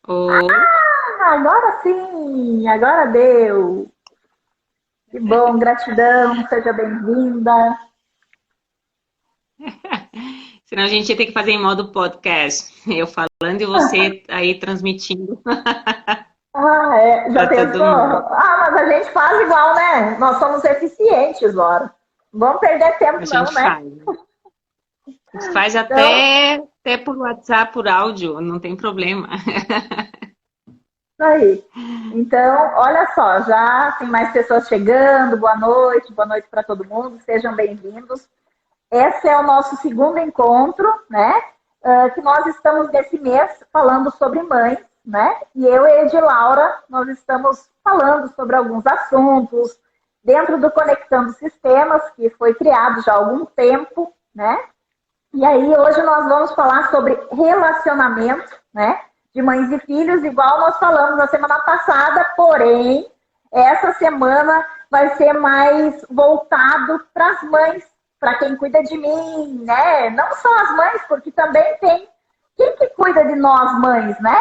Oi, Agora sim, agora deu. Que bom, gratidão, seja bem-vinda. senão a gente ia ter que fazer em modo podcast. Eu falando e você aí transmitindo Já para pensou? todo mundo. Mas a gente faz igual, né? Nós somos eficientes, ora. Não vamos perder A tempo, não, gente né? faz. A gente faz Então, até por WhatsApp, por áudio, não tem problema. isso aí. Então, olha só, já tem mais pessoas chegando. Boa noite para todo mundo, sejam bem-vindos. Esse é o nosso segundo encontro, né? Que nós estamos nesse mês falando sobre mães, né? E eu e a Edi Laura, nós estamos falando sobre alguns assuntos dentro do Conectando Sistemas, que foi criado já há algum tempo, né? E aí hoje nós vamos falar sobre relacionamento, né? De mães e filhos, igual nós falamos na semana passada, porém, essa semana vai ser mais voltado para as mães, para quem cuida de mim, né? Não só as mães, porque também tem quem que cuida de nós mães, né?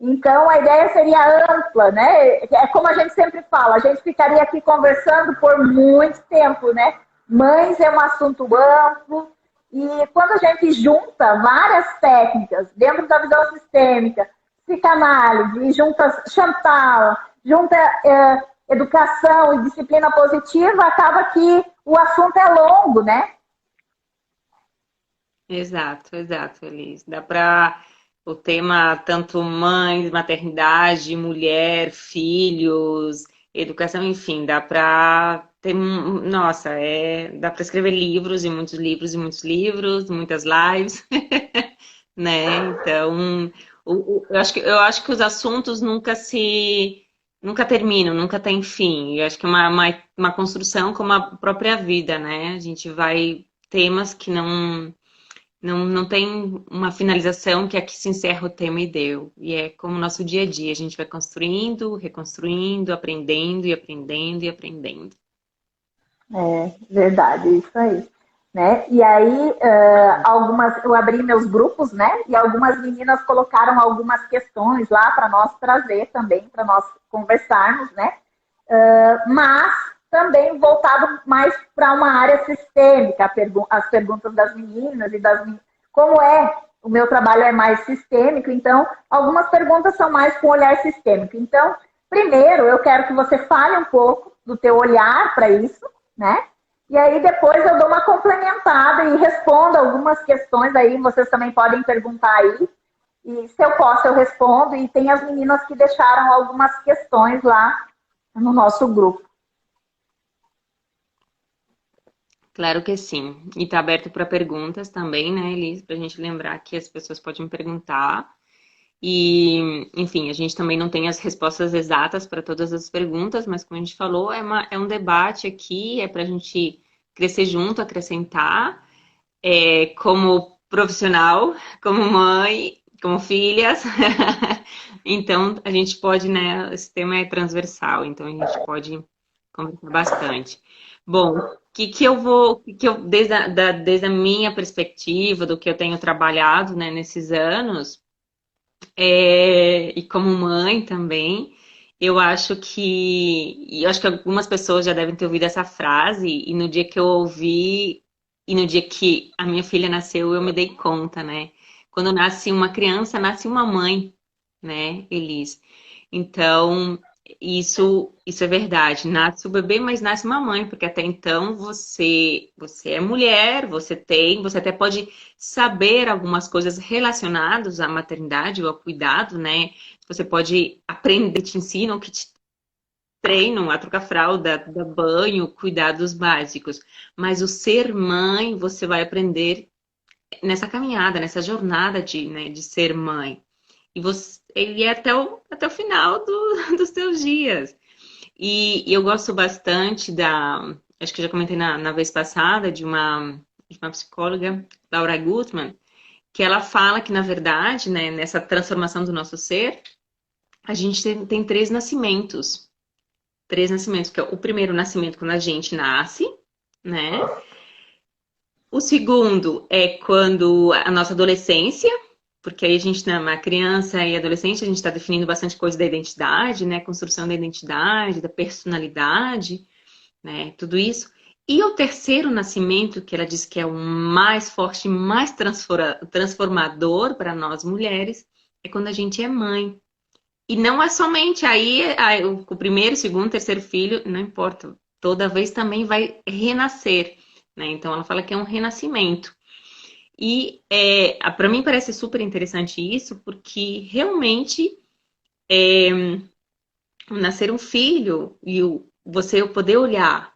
Então a ideia seria ampla, né? É como a gente sempre fala, a gente ficaria aqui conversando por muito tempo, né? Mães é um assunto amplo, e quando a gente junta várias técnicas dentro da visão sistêmica, psicanálise, junta Chantal, junta educação e disciplina positiva, acaba que o assunto é longo, né? Exato, exato, Elis. Dá para o tema tanto mães, maternidade, mulher, filhos, educação, enfim, dá para ter, nossa, dá para escrever livros e muitos livros e muitos livros, muitas lives, né? Então, eu acho que os assuntos nunca terminam, nunca tem fim. Eu acho que é uma construção como a própria vida, né? A gente vai temas que não tem uma finalização que aqui se encerra o tema e deu. E é como o nosso dia a dia, a gente vai construindo, reconstruindo, aprendendo e aprendendo e aprendendo. É verdade, isso aí. Né? E aí, eu abri meus grupos, né? E algumas meninas colocaram algumas questões lá para nós trazer também, para nós conversarmos, né? Mas também voltado mais para uma área sistêmica, as perguntas das meninas e das meninas. Como é, o meu trabalho é mais sistêmico, então algumas perguntas são mais com olhar sistêmico. Então, primeiro eu quero que você fale um pouco do teu olhar para isso, né? E aí depois eu dou uma complementada e respondo algumas questões aí, vocês também podem perguntar aí. E se eu posso, eu respondo. E tem as meninas que deixaram algumas questões lá no nosso grupo. Claro que sim. E está aberto para perguntas também, né, Elis? Para a gente lembrar que as pessoas podem perguntar. E, enfim, a gente também não tem as respostas exatas para todas as perguntas, mas como a gente falou, é um debate aqui, é para a gente crescer junto, acrescentar, como profissional, como mãe, como filhas. Então, a gente pode, né? Esse tema é transversal, então a gente pode conversar bastante. Bom, desde a minha perspectiva, do que eu tenho trabalhado, né, nesses anos, e como mãe também, eu acho que algumas pessoas já devem ter ouvido essa frase, e no dia que eu ouvi, e no dia que a minha filha nasceu, eu me dei conta, né? Quando nasce uma criança, nasce uma mãe, né, Elis? Então, isso é verdade. Nasce o bebê, mas nasce uma mãe, porque até então você é mulher, você até pode saber algumas coisas relacionadas à maternidade ou ao cuidado, né? Você pode aprender, te ensinam, que te treinam a trocar fralda, dar banho, cuidados básicos. Mas o ser mãe, você vai aprender nessa caminhada, nessa jornada de ser mãe. Ele é até o final dos seus dias. E eu gosto bastante acho que eu já comentei na vez passada, de uma psicóloga, Laura Gutman, que ela fala que, na verdade, né, nessa transformação do nosso ser, a gente tem três nascimentos. Três nascimentos, que é o primeiro nascimento quando a gente nasce, né? O segundo é quando a nossa adolescência, porque aí a gente, na criança e adolescente, a gente está definindo bastante coisa da identidade, né? Construção da identidade, da personalidade, né? Tudo isso. E o terceiro nascimento, que ela diz que é o mais forte, mais transformador para nós mulheres, é quando a gente é mãe. E não é somente aí o primeiro, segundo, terceiro filho, não importa. Toda vez também vai renascer, né? Então ela fala que é um renascimento. E para mim parece super interessante isso, porque realmente nascer um filho e você poder olhar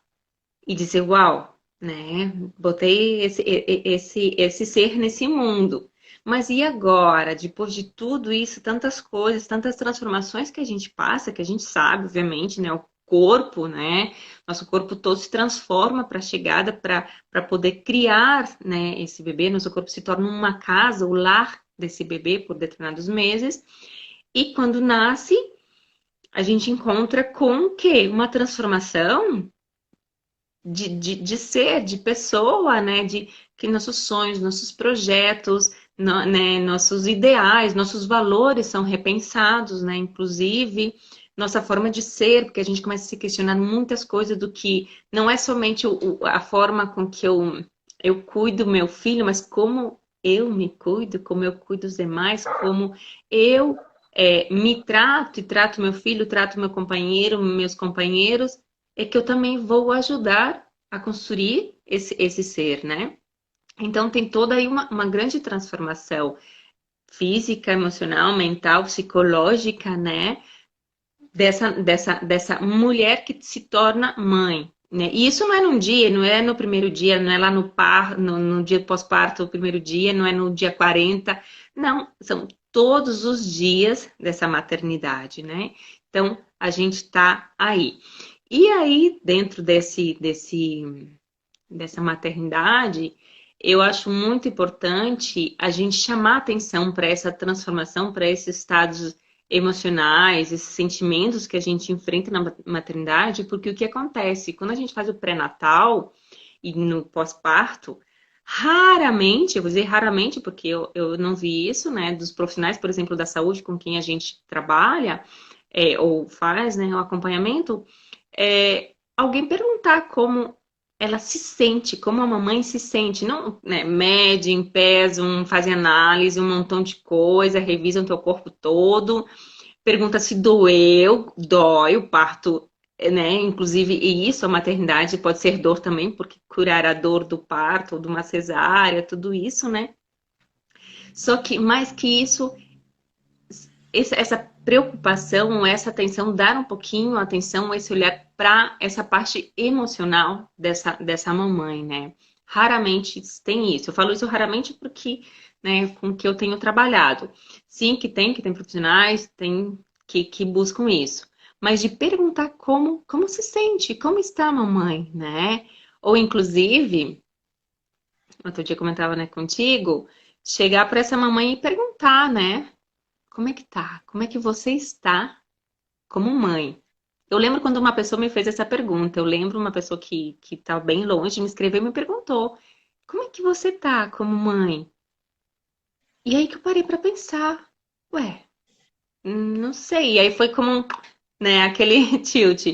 e dizer, uau, né? Botei esse ser nesse mundo. Mas e agora? Depois de tudo isso, tantas coisas, tantas transformações que a gente passa, que a gente sabe, obviamente, né? O corpo, né? Nosso corpo todo se transforma para a chegada, para poder criar, né, esse bebê. Nosso corpo se torna uma casa, o lar desse bebê por determinados meses. E quando nasce, a gente encontra com o quê? Uma transformação de ser, de pessoa, né? De que nossos sonhos, nossos projetos, né? Nossos ideais, nossos valores são repensados, né? Inclusive, nossa forma de ser, porque a gente começa a se questionar muitas coisas do que não é somente a forma com que eu cuido do meu filho, mas como eu me cuido, como eu cuido dos demais, como eu me trato e trato meu filho, trato meu companheiro, meus companheiros, é que eu também vou ajudar a construir esse ser, né? Então tem toda aí uma grande transformação física, emocional, mental, psicológica, né? Dessa mulher que se torna mãe. Né? E isso não é num dia, não é no primeiro dia, não é lá no dia pós-parto, o primeiro dia, não é no dia 40. Não, são todos os dias dessa maternidade, né? Então, a gente está aí. E aí, dentro dessa maternidade, eu acho muito importante a gente chamar atenção para essa transformação, para esses estados emocionais, esses sentimentos que a gente enfrenta na maternidade, porque o que acontece? Quando a gente faz o pré-natal e no pós-parto, raramente, eu vou dizer raramente, porque eu não vi isso, né, dos profissionais, por exemplo, da saúde com quem a gente trabalha, ou faz, né, o acompanhamento, alguém perguntar como ela se sente, como a mamãe se sente, não, né, medem, pesam, fazem análise, um montão de coisa, revisam teu corpo todo, pergunta se doeu, dói o parto, né? Inclusive, e isso, a maternidade pode ser dor também, porque curar a dor do parto, de uma cesárea, tudo isso, né? Só que mais que isso, essa preocupação, essa atenção, dar um pouquinho atenção, esse olhar para essa parte emocional dessa mamãe, né? Raramente tem isso. Eu falo isso raramente porque, né, com que eu tenho trabalhado. Sim, que tem profissionais, tem que buscam isso. Mas de perguntar como se sente, como está a mamãe, né? Ou inclusive, outro dia eu comentava, né, contigo, chegar para essa mamãe e perguntar, né? Como é que tá? Como é que você está como mãe? Eu lembro quando uma pessoa me fez essa pergunta. Eu lembro uma pessoa que tá bem longe me escreveu e me perguntou: como é que você tá como mãe? E aí que eu parei para pensar: ué, não sei. E aí foi como, né, aquele tilt.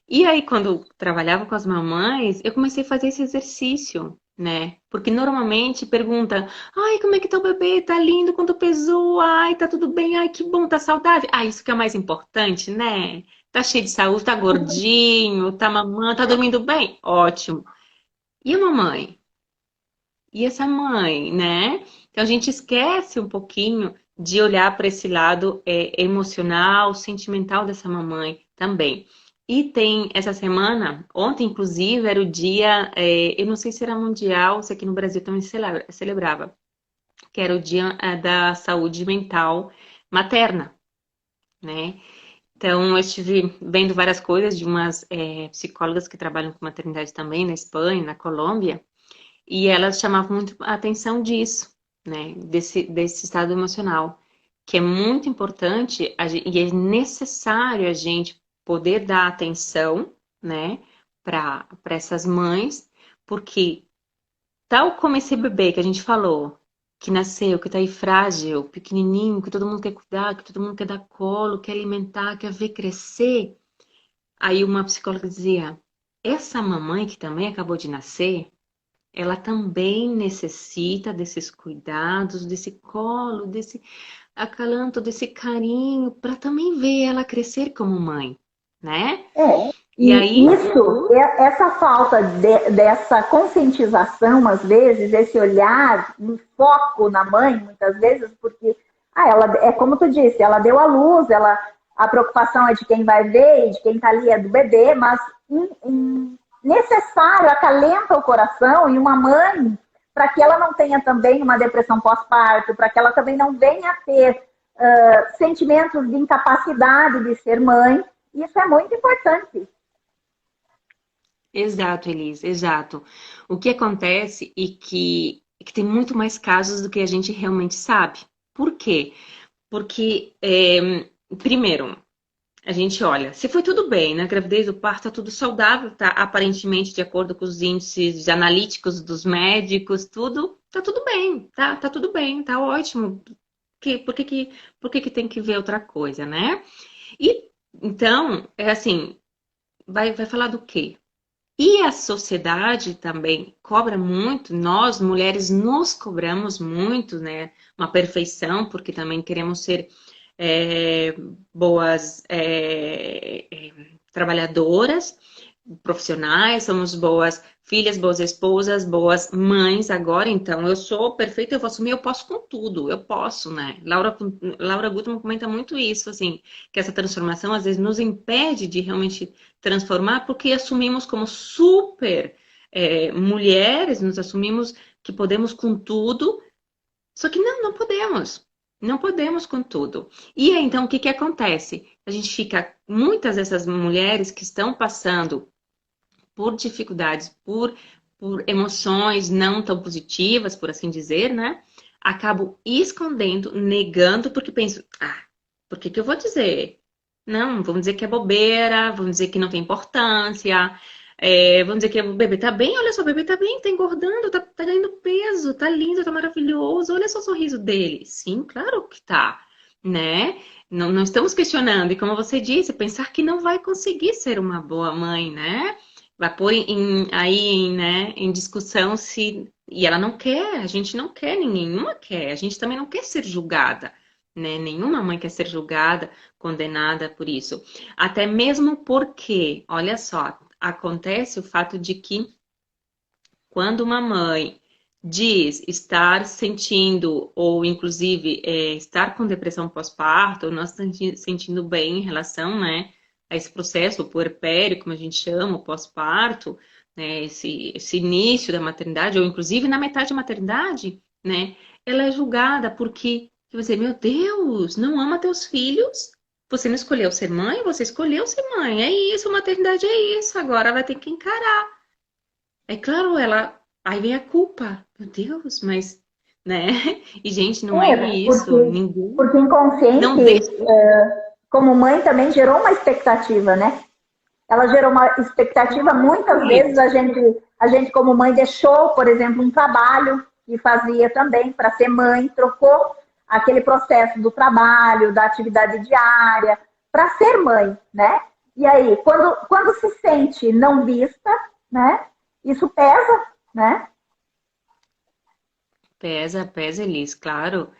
E aí, quando eu trabalhava com as mamães, eu comecei a fazer esse exercício, né? Porque normalmente pergunta: ai, como é que tá o bebê? Tá lindo, quanto pesou? Ai, tá tudo bem? Ai, que bom, tá saudável? Ah, isso que é o mais importante, né? Tá cheio de saúde, tá gordinho, tá mamando, tá dormindo bem? Ótimo. E a mamãe? E essa mãe, né? Então a gente esquece um pouquinho de olhar para esse lado emocional, sentimental dessa mamãe também. E tem essa semana, ontem inclusive, era o dia, eu não sei se era mundial, se aqui no Brasil também celebrava, que era o dia da saúde mental materna, né? Então, eu estive vendo várias coisas de umas psicólogas que trabalham com maternidade também na Espanha, na Colômbia, e elas chamavam muito a atenção disso, né? Desse estado emocional, que é muito importante e é necessário a gente poder dar atenção, né, para essas mães, porque tal como esse bebê que a gente falou, que nasceu, que tá aí frágil, pequenininho, que todo mundo quer cuidar, que todo mundo quer dar colo, quer alimentar, quer ver crescer. Aí uma psicóloga dizia: essa mamãe que também acabou de nascer, ela também necessita desses cuidados, desse colo, desse acalanto, desse carinho, para também ver ela crescer como mãe, né? É, E e aí, isso, essa falta dessa conscientização, às vezes, esse olhar, um foco na mãe, muitas vezes, porque ela é como tu disse, ela deu à luz, a preocupação é de quem vai ver e de quem está ali é do bebê, mas necessário, acalenta o coração e uma mãe para que ela não tenha também uma depressão pós-parto, para que ela também não venha a ter sentimentos de incapacidade de ser mãe. Isso é muito importante. exato, Elise, exato. O que acontece que tem muito mais casos do que a gente realmente sabe. Por quê? Porque, primeiro, a gente olha, se foi tudo bem, na gravidez, o parto tá tudo saudável, tá aparentemente de acordo com os índices analíticos dos médicos, tudo, tá tudo bem, tá tudo bem, tá ótimo. Por que que tem que ver outra coisa, né? E então, é assim, vai falar do quê? E a sociedade também cobra muito, nós mulheres nos cobramos muito, né? Uma perfeição, porque também queremos ser é, boas trabalhadoras, profissionais, somos boas filhas, boas esposas, boas mães agora. Então, eu sou perfeita, eu vou assumir, eu posso com tudo, eu posso, né? Laura Gutman comenta muito isso, assim, que essa transformação às vezes nos impede de realmente transformar, porque assumimos como super mulheres, nos assumimos que podemos com tudo, só que não podemos. Não podemos com tudo. E aí, então, o que que acontece? A gente fica, muitas dessas mulheres que estão passando por dificuldades, por emoções não tão positivas, por assim dizer, né? Acabam escondendo, negando, porque pensam, por que que eu vou dizer? Não, vamos dizer que é bobeira, vamos dizer que não tem importância, vamos dizer que o bebê tá bem, olha só, o bebê tá bem, tá engordando, tá ganhando peso, tá lindo, tá maravilhoso, olha só o sorriso dele. Sim, claro que tá, né? Não estamos questionando, e como você disse, pensar que não vai conseguir ser uma boa mãe, né? Vai pôr aí, né, em discussão se. E ela não quer, a gente não quer, nenhuma quer, a gente também não quer ser julgada, né? Nenhuma mãe quer ser julgada, condenada por isso. Até mesmo porque, olha só, acontece o fato de que quando uma mãe diz estar sentindo, ou inclusive estar com depressão pós-parto, ou não se sentindo bem em relação, né, a esse processo, o puerpério, como a gente chama, o pós-parto, né, esse início da maternidade, ou inclusive na metade da maternidade, né, ela é julgada porque você, meu Deus, não ama teus filhos? Você não escolheu ser mãe? Você escolheu ser mãe. É isso, maternidade é isso. Agora vai ter que encarar. É claro, ela. Aí vem a culpa. Meu Deus, mas. Né? E, gente, não é isso. Ninguém. Porque Não inconsciente, deixa. como mãe, também gerou uma expectativa, né? Ela gerou uma expectativa, muitas vezes Isso. a gente como mãe deixou, por exemplo, um trabalho que fazia também para ser mãe, trocou aquele processo do trabalho, da atividade diária, para ser mãe, né? E aí, quando se sente não vista, né? Isso pesa, né? Pesa, pesa, Elis, claro.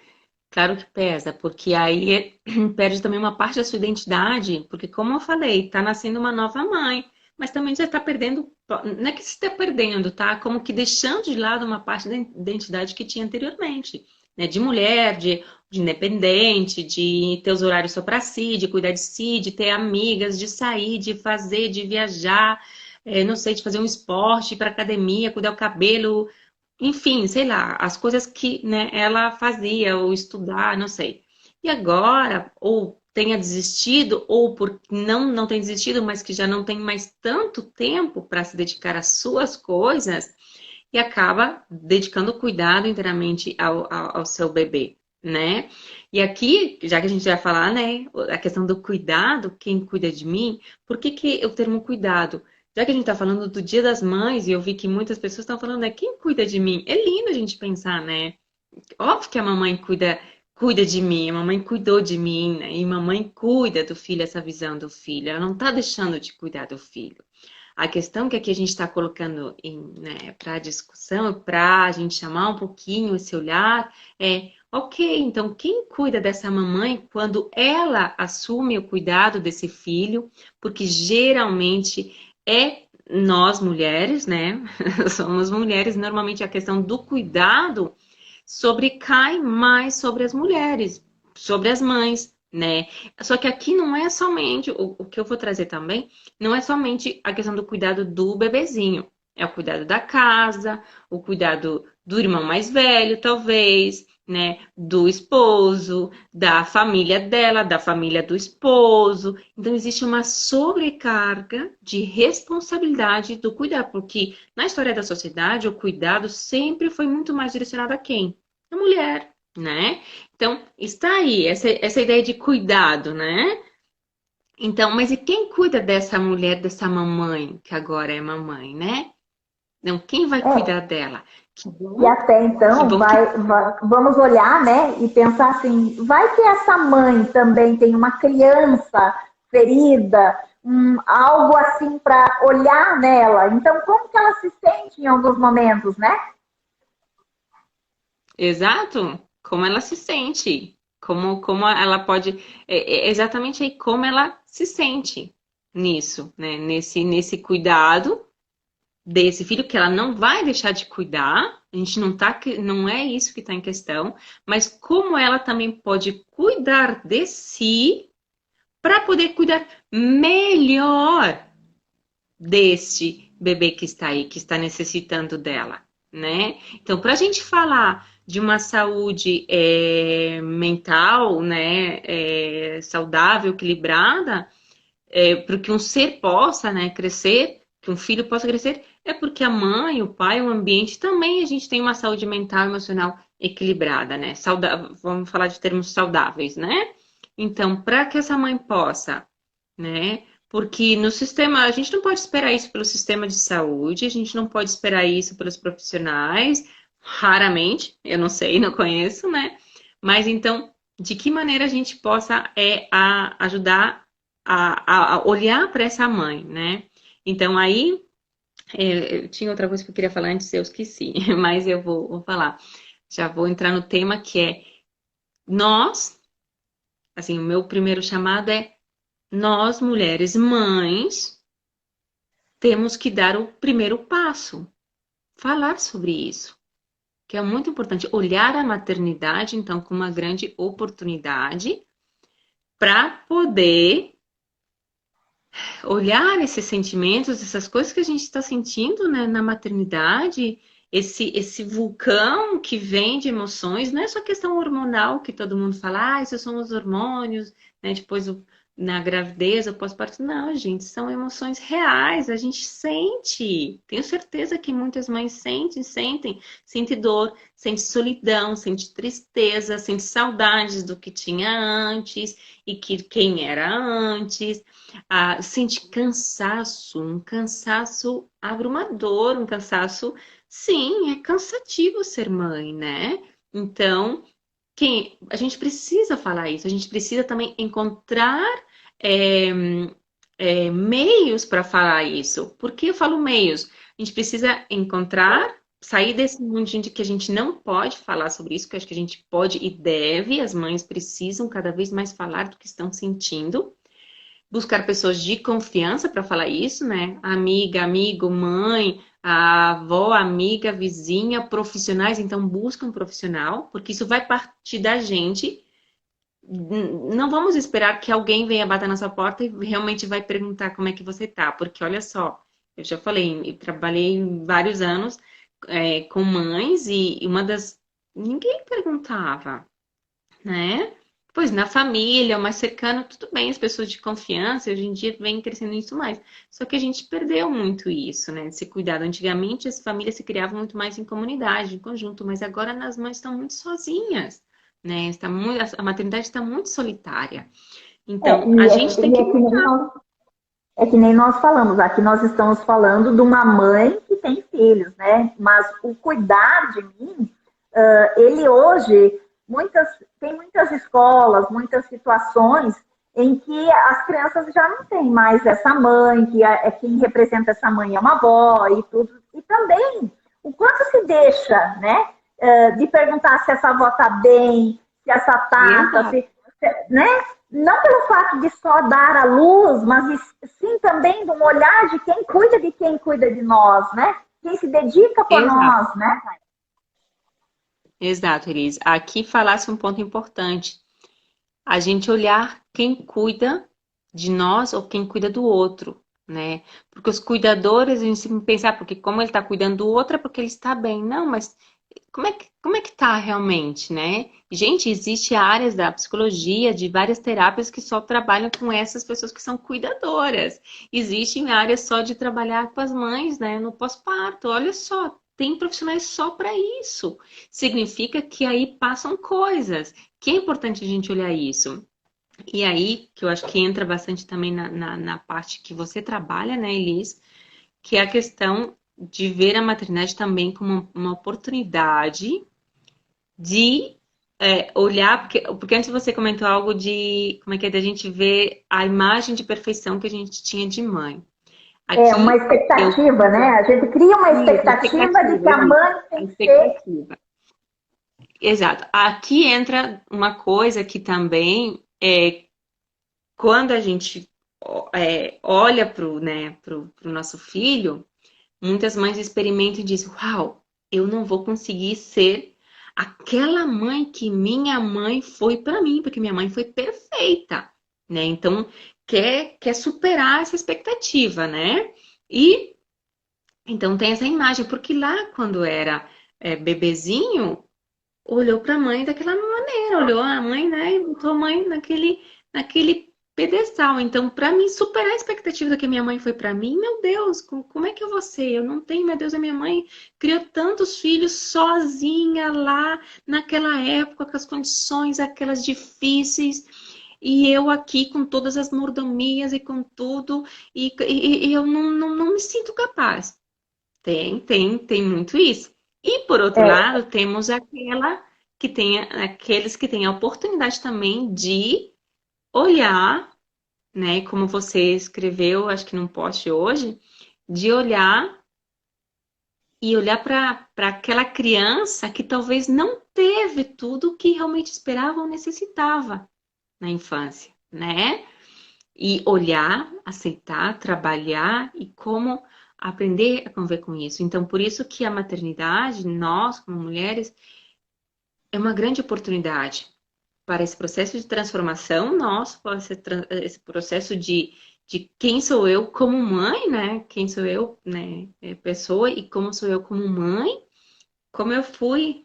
Claro que pesa, porque aí perde também uma parte da sua identidade, porque como eu falei, tá nascendo uma nova mãe, mas também já está perdendo, não é que se está perdendo, tá? Como que deixando de lado uma parte da identidade que tinha anteriormente, né? De mulher, de independente, de ter os horários só para si, de cuidar de si, de ter amigas, de sair, de fazer, de viajar, não sei, de fazer um esporte, ir para academia, cuidar do cabelo, enfim, sei lá, as coisas que, né, ela fazia, ou estudar, não sei. E agora, ou tenha desistido, ou por não tem desistido, mas que já não tem mais tanto tempo para se dedicar às suas coisas, e acaba dedicando cuidado inteiramente ao seu bebê, né? E aqui, já que a gente vai falar, né, a questão do cuidado, quem cuida de mim, por que que o termo cuidado? Já que a gente está falando do Dia das Mães, e eu vi que muitas pessoas estão falando, né, quem cuida de mim? É lindo a gente pensar, né? Óbvio que a mamãe cuida de mim, a mamãe cuidou de mim, né? E mamãe cuida do filho, essa visão do filho. Ela não está deixando de cuidar do filho. A questão que aqui a gente está colocando né, para discussão, para a gente chamar um pouquinho esse olhar, é ok, então quem cuida dessa mamãe quando ela assume o cuidado desse filho? Porque geralmente é nós mulheres, né? Somos mulheres, normalmente a questão do cuidado sobrecai mais sobre as mulheres, sobre as mães, né? Só que aqui não é somente, o que eu vou trazer também, não é somente a questão do cuidado do bebezinho. É o cuidado da casa, o cuidado do irmão mais velho, talvez, né? Do esposo, da família dela, da família do esposo. Então, existe uma sobrecarga de responsabilidade do cuidado, porque na história da sociedade, o cuidado sempre foi muito mais direcionado a quem? A mulher, né? Então, está aí essa ideia de cuidado, né? Então, mas e quem cuida dessa mulher, dessa mamãe, que agora é mamãe, né? Então, quem vai É, cuidar dela? e até Que então, bom que. vamos olhar, né, e pensar assim, vai que essa mãe também tem uma criança ferida, algo assim para olhar nela. Então, como que ela se sente em alguns momentos, né? Exato, como ela se sente, como ela pode. É exatamente aí como ela se sente nisso, né? Nesse cuidado desse filho que ela não vai deixar de cuidar. A gente não tá, não é isso que está em questão, mas como ela também pode cuidar de si para poder cuidar melhor deste bebê que está aí, que está necessitando dela, né? Então, para a gente falar de uma saúde mental, né, saudável, equilibrada, para que um ser possa, né, crescer, que um filho possa crescer, é porque a mãe, o pai, o ambiente também a gente tem uma saúde mental e emocional equilibrada, né? Saudável, vamos falar de termos saudáveis, né? Então, para que essa mãe possa, né? Porque no sistema, a gente não pode esperar isso pelo sistema de saúde, a gente não pode esperar isso pelos profissionais, raramente, eu não sei, não conheço, né? Mas então, de que maneira a gente possa ajudar a olhar para essa mãe, né? Então aí eu tinha outra coisa que eu queria falar antes, eu esqueci, mas eu vou falar. Já vou entrar no tema que é nós, assim, o meu primeiro chamado é nós, mulheres mães, temos que dar o primeiro passo, falar sobre isso, que é muito importante, olhar a maternidade, então, como uma grande oportunidade para poder olhar esses sentimentos, essas coisas que a gente está sentindo, né, na maternidade, esse vulcão que vem de emoções, não é só questão hormonal que todo mundo fala, ah, isso são os hormônios, né, depois na gravidez, o pós-parto. Não, gente, são emoções reais, a gente sente. Tenho certeza que muitas mães sente dor, sente solidão, sente tristeza, sente saudades do que tinha antes e que quem era antes, sente cansaço, um cansaço abrumador, um cansaço, sim, é cansativo ser mãe, né? Então, a gente precisa falar isso, a gente precisa também encontrar é, meios para falar isso. Por que eu falo meios? A gente precisa encontrar, sair desse mundinho de que a gente não pode falar sobre isso, que eu acho que a gente pode e deve, as mães precisam cada vez mais falar do que estão sentindo, buscar pessoas de confiança para falar isso, né? Amiga, amigo, mãe, a avó, amiga, vizinha, profissionais, então busca um profissional, porque isso vai partir da gente. Não vamos esperar que alguém venha bater na sua porta e realmente vai perguntar como é que você tá, porque olha só, eu já falei, eu trabalhei vários anos com mães e uma das ninguém perguntava, né? Pois na família, o mais cercano, tudo bem, as pessoas de confiança, hoje em dia vem crescendo isso mais. Só que a gente perdeu muito isso, né? Esse cuidado. Antigamente as famílias se criavam muito mais em comunidade, em conjunto, mas agora as mães estão muito sozinhas, né? A maternidade está muito solitária. É, Então, a gente tem e que cuidar. é que nem nós falamos, aqui nós estamos falando de uma mãe que tem filhos, né? Mas o cuidar de mim Ele hoje, tem muitas escolas, muitas situações em que as crianças já não têm mais essa mãe, que quem representa essa mãe é uma avó e tudo. E também o quanto se deixa, né, de perguntar se essa avó está bem, se essa tata, né? Não pelo fato de só dar a luz, mas sim também de um olhar de quem cuida de nós, né? Quem se dedica por nós, né? Exato, Elis. Aqui falasse um ponto importante. A gente olhar quem cuida de nós ou quem cuida do outro, né? Porque os cuidadores, a gente sempre pensa, porque como ele está cuidando do outro é porque ele está bem. Não, mas como é que tá realmente, né? Gente, existe áreas da psicologia, de várias terapias que só trabalham com essas pessoas que são cuidadoras. Existem áreas só de trabalhar com as mães, né? No pós-parto. Olha só, tem profissionais só para isso. Significa que aí passam coisas. Que é importante a gente olhar isso. E aí, que eu acho que entra bastante também na parte que você trabalha, né, Elis? Que é a questão de ver a maternidade também como uma oportunidade de olhar, porque antes você comentou algo de como é que é da gente ver a imagem de perfeição que a gente tinha de mãe. Aqui, uma expectativa, né? A gente cria uma expectativa de que a mãe tem que ser. Exato. Aqui entra uma coisa que também é quando a gente olha para o pro nosso filho, muitas mães experimentam e dizem, uau, eu não vou conseguir ser aquela mãe que minha mãe foi para mim, porque minha mãe foi perfeita, né? Então, quer superar essa expectativa, né? E então tem essa imagem, porque lá quando era bebezinho, olhou para a mãe daquela maneira, olhou a mãe, né, e botou a mãe naquele pedestal. Então, para mim, superar a expectativa da que a minha mãe foi para mim, meu Deus, como é que eu vou ser? Eu não tenho, meu Deus, a minha mãe criou tantos filhos sozinha lá, naquela época, com as condições aquelas difíceis. E eu aqui com todas as mordomias e com tudo, e eu não me sinto capaz. Tem muito isso. E por outro lado, temos aqueles que têm a oportunidade também de olhar, né, como você escreveu, acho que num post hoje, de olhar e olhar para aquela criança que talvez não teve tudo o que realmente esperava ou necessitava na infância, né? E olhar, aceitar, trabalhar e como aprender a conviver com isso. Então, por isso que a maternidade, nós, como mulheres, é uma grande oportunidade para esse processo de transformação nosso, para esse processo de quem sou eu como mãe, né? Quem sou eu, né? Pessoa, e como sou eu como mãe, como eu fui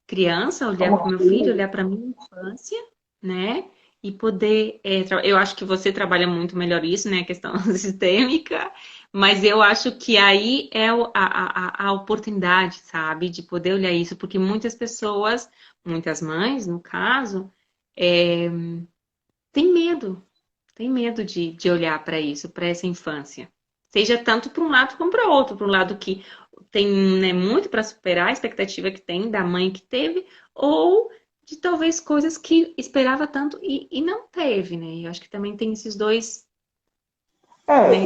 criança, olhar para o meu filho, olhar para a minha infância, né? E poder. Eu acho que você trabalha muito melhor isso, né? A questão sistêmica, mas eu acho que aí é a oportunidade, sabe? De poder olhar isso, porque muitas pessoas, muitas mães, no caso, é, têm medo de olhar para isso, para essa infância. Seja tanto para um lado como para outro, para um lado que tem, né, muito para superar a expectativa que tem da mãe que teve, ou de talvez coisas que esperava tanto e não teve, né? Eu acho que também tem esses dois. Né,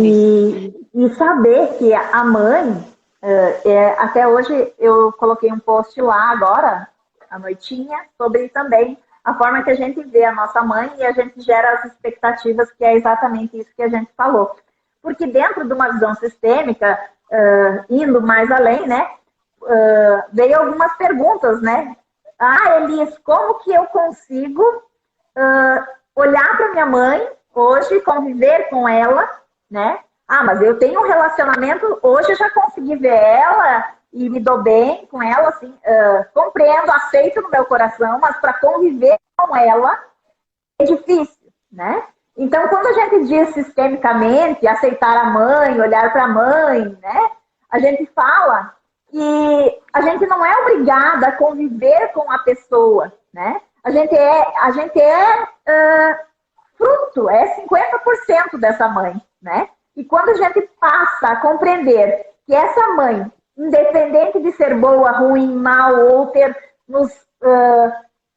E saber que a mãe, até hoje eu coloquei um post lá agora, à noitinha, sobre também a forma que a gente vê a nossa mãe e a gente gera as expectativas, que é exatamente isso que a gente falou. Porque dentro de uma visão sistêmica, indo mais além, né, veio algumas perguntas, né? Ah, Elis, como que eu consigo olhar para minha mãe hoje, conviver com ela, né? Ah, mas eu tenho um relacionamento, hoje eu já consegui ver ela e me dou bem com ela, assim, compreendo, aceito no meu coração, mas para conviver com ela é difícil, né? Então, quando a gente diz sistemicamente, aceitar a mãe, olhar para a mãe, né? A gente fala que a gente não é obrigada a conviver com a pessoa, né? A gente é fruto, é 50% dessa mãe, né? E quando a gente passa a compreender que essa mãe independente de ser boa, ruim, mal, ou ter nos,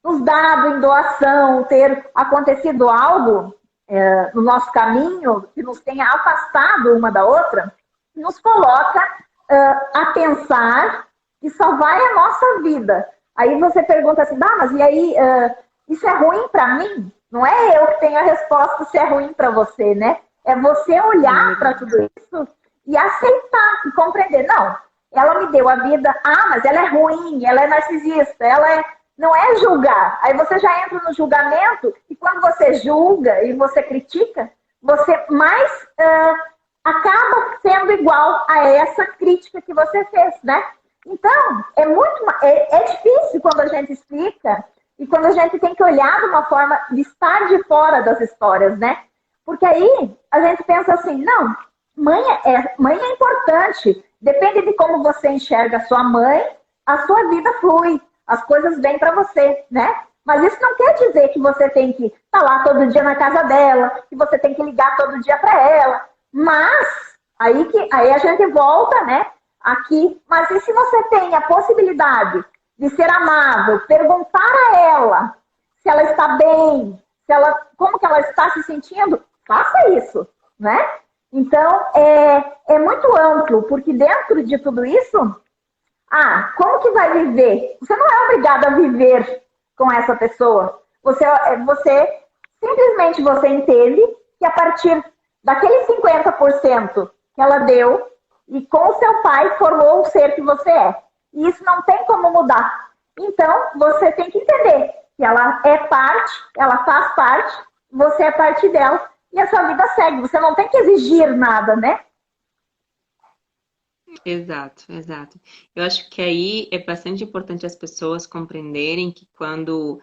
nos dado em doação, ter acontecido algo no nosso caminho que nos tenha afastado uma da outra, nos coloca a pensar que só vai a nossa vida. Aí você pergunta assim, mas e aí, isso é ruim para mim? Não é eu que tenho a resposta se é ruim para você, né? É você olhar para tudo isso e aceitar e compreender. Não, ela me deu a vida, mas ela é ruim, ela é narcisista, não é julgar. Aí você já entra no julgamento e quando você julga e você critica, você mais acaba sendo igual a essa crítica que você fez, né? Então, é difícil quando a gente explica e quando a gente tem que olhar de uma forma de estar de fora das histórias, né? Porque aí a gente pensa assim, não, mãe é importante. Depende de como você enxerga a sua mãe, a sua vida flui, as coisas vêm para você, né? Mas isso não quer dizer que você tem que estar lá todo dia na casa dela, que você tem que ligar todo dia para ela. Mas aí a gente volta, né? Aqui, mas e se você tem a possibilidade de ser amável, perguntar a ela se ela está bem, como que ela está se sentindo, faça isso, né? Então, é muito amplo, porque dentro de tudo isso, como que vai viver? Você não é obrigado a viver com essa pessoa. Você simplesmente você entende que a partir daquele 50% que ela deu, e com o seu pai formou o ser que você é. E isso não tem como mudar. Então, você tem que entender que ela é parte, ela faz parte, você é parte dela, e a sua vida segue. Você não tem que exigir nada, né? Exato, exato. Eu acho que aí é bastante importante as pessoas compreenderem que quando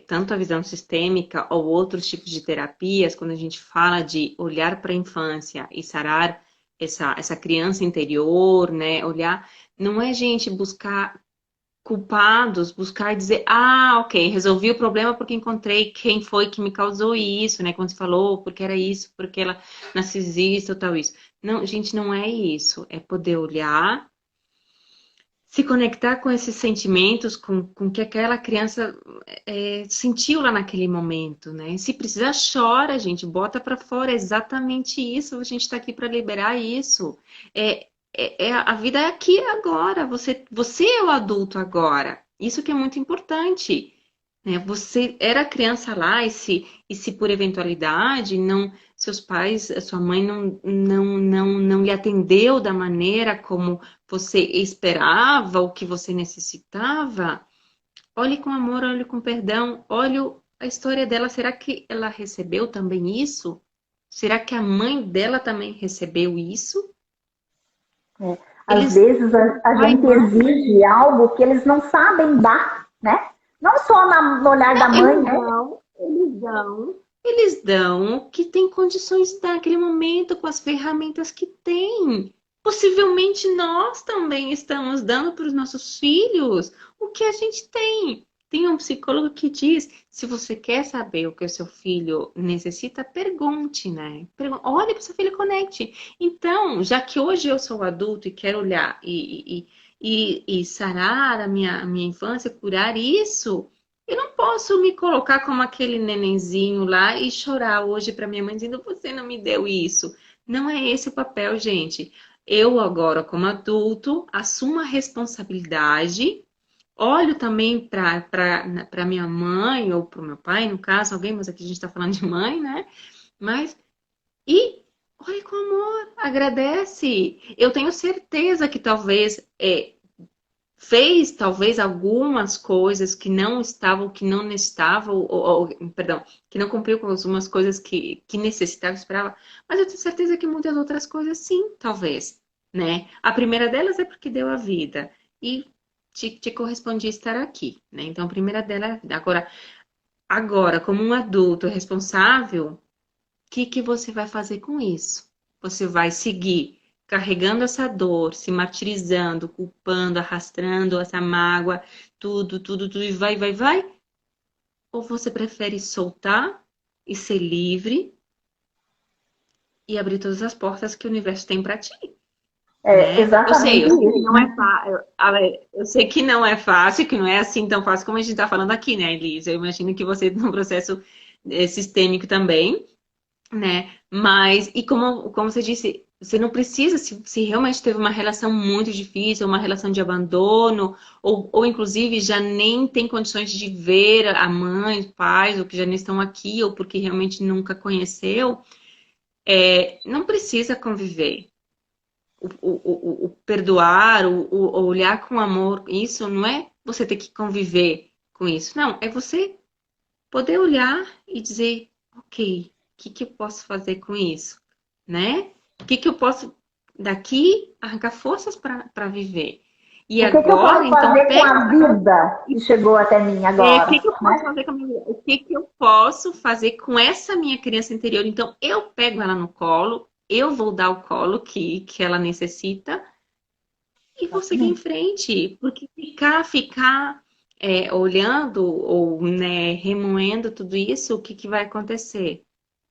tanto a visão sistêmica ou outros tipos de terapias, quando a gente fala de olhar para a infância e sarar essa criança interior, né? Olhar, não é gente buscar culpados, buscar dizer, ok, resolvi o problema porque encontrei quem foi que me causou isso, né? Quando você falou, porque era isso, porque ela narcisista ou tal isso. Não, gente, não é isso. É poder olhar, se conectar com esses sentimentos, com que aquela criança sentiu lá naquele momento, né? Se precisar, chora, gente, bota para fora. É exatamente isso. A gente está aqui para liberar isso. A vida é aqui e agora. Você é o adulto agora. Isso que é muito importante. Né? Você era criança lá e se por eventualidade não seus pais, a sua mãe não lhe atendeu da maneira como você esperava, o que você necessitava, olhe com amor, olhe com perdão, olhe a história dela. Será que ela recebeu também isso? Será que a mãe dela também recebeu isso? Às Eles, vezes a pai, gente mãe, exige algo que eles não sabem dar, né? Não só no olhar da não, mãe, né? eles dão o que tem condições de dar naquele momento com as ferramentas que tem. Possivelmente nós também estamos dando para os nossos filhos o que a gente tem. Tem um psicólogo que diz: se você quer saber o que o seu filho necessita, pergunte, né? Olhe para o seu filho e conecte. Então, já que hoje eu sou adulto e quero olhar e sarar a minha infância, curar isso. Eu não posso me colocar como aquele nenenzinho lá e chorar hoje para minha mãe dizendo: você não me deu isso. Não é esse o papel, gente. Eu agora, como adulto, assumo a responsabilidade, olho também para minha mãe ou para o meu pai, no caso, alguém, mas aqui a gente está falando de mãe, né? Mas, e olhe com amor, agradece. Eu tenho certeza que talvez fez talvez algumas coisas que não estavam, que não necessitava, perdão, que não cumpriu com algumas coisas que necessitava, esperava, mas eu tenho certeza que muitas outras coisas sim, talvez, né? A primeira delas é porque deu a vida e te correspondia estar aqui, né? Então, a primeira dela é a vida. Agora, como um adulto responsável, o que você vai fazer com isso? Você vai seguir carregando essa dor, se martirizando, culpando, arrastando essa mágoa, tudo, tudo, tudo, e vai? Ou você prefere soltar e ser livre e abrir todas as portas que o universo tem para ti? É exatamente Não isso. é eu sei que não é fácil, que não é assim tão fácil como a gente está falando aqui, né, Elisa? Eu imagino que você tem um processo sistêmico também, né? Mas, e como você disse, você não precisa, se realmente teve uma relação muito difícil, uma relação de abandono, ou inclusive já nem tem condições de ver a mãe, os pais, ou que já nem estão aqui, ou porque realmente nunca conheceu, não precisa conviver. O perdoar, o olhar com amor, isso não é você ter que conviver com isso, não, é você poder olhar e dizer, ok, o que que eu posso fazer com isso, né? O que que eu posso daqui arrancar forças para viver? E O que eu agora, posso então, fazer com pega a vida que chegou até mim o agora, que que eu posso né? fazer com a minha vida? O que que eu posso fazer com essa minha criança interior? Então, eu pego ela no colo, eu vou dar o colo que ela necessita e vou seguir em Exatamente. frente. Porque ficar olhando ou né, remoendo tudo isso, o que que vai acontecer?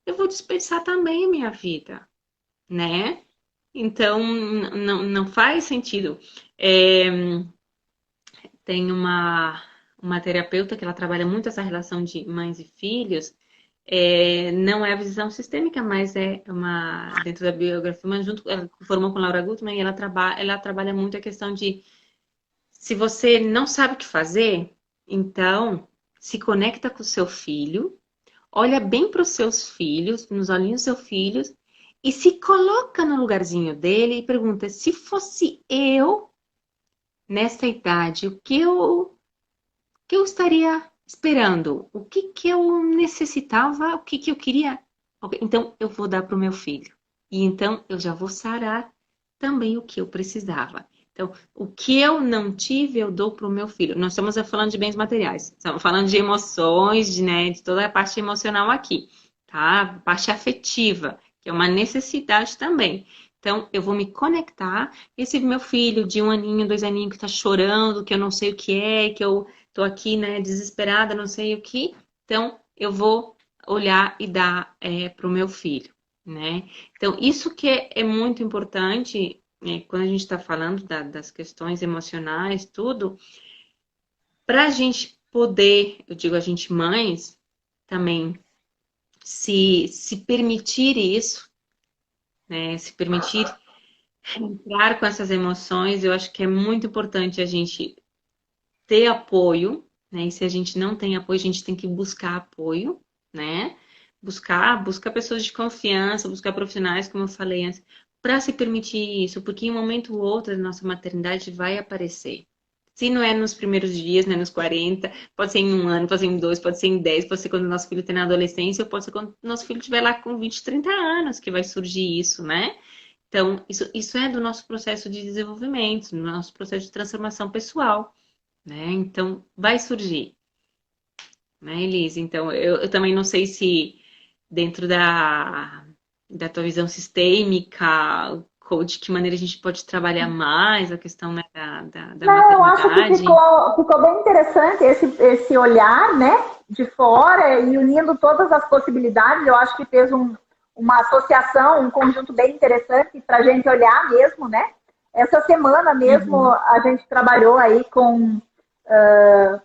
Eu vou desperdiçar também a minha vida, né? Então, não faz sentido. É, tem uma terapeuta que ela trabalha muito essa relação de mães e filhos. Não é a visão sistêmica, mas é uma dentro da biografia, mas junto, ela formou com Laura Gutman e ela trabalha muito a questão de se você não sabe o que fazer, então se conecta com o seu filho, olha bem para os seus filhos, nos olhinhos dos seus filhos, e se coloca no lugarzinho dele e pergunta: se fosse eu nessa idade, que eu estaria esperando? O que que eu necessitava? O que que eu queria? Ok, então eu vou dar para o meu filho. E então eu já vou sarar também o que eu precisava. Então, o que eu não tive, eu dou para o meu filho. Nós estamos falando de bens materiais, estamos falando de emoções, né, de toda a parte emocional aqui, tá? A parte afetiva, que é uma necessidade também. Então, eu vou me conectar. Esse meu filho de 1 aninho, 2 aninhos que está chorando, que eu não sei o que é, que eu tô aqui, né, desesperada, não sei o que. Então, eu vou olhar e dar para o meu filho, né? Então, isso que é muito importante, quando a gente está falando das questões emocionais, tudo, para a gente poder, eu digo a gente mães, também se permitir isso, né? Se permitir entrar com essas emoções, eu acho que é muito importante a gente ter apoio, né? E se a gente não tem apoio, a gente tem que buscar apoio, né? Buscar pessoas de confiança, buscar profissionais, como eu falei antes, para se permitir isso, porque em um momento ou outro da nossa maternidade vai aparecer. Se não é nos primeiros dias, né, nos 40, pode ser em 1 ano, pode ser em 2, pode ser em 10, pode ser quando o nosso filho tem na adolescência, ou pode ser quando o nosso filho estiver lá com 20, 30 anos que vai surgir isso, né? Então, isso é do nosso processo de desenvolvimento, do nosso processo de transformação pessoal, né? Então, vai surgir, né, Elise? Então, eu também não sei se dentro da tua visão sistêmica, de que maneira a gente pode trabalhar mais a questão, né, da Não, eu acho que maternidade. ficou bem interessante esse olhar, né, de fora e unindo todas as possibilidades. Eu acho que fez uma associação, um conjunto bem interessante para a gente olhar mesmo, né? Essa semana mesmo Uhum. a gente trabalhou aí com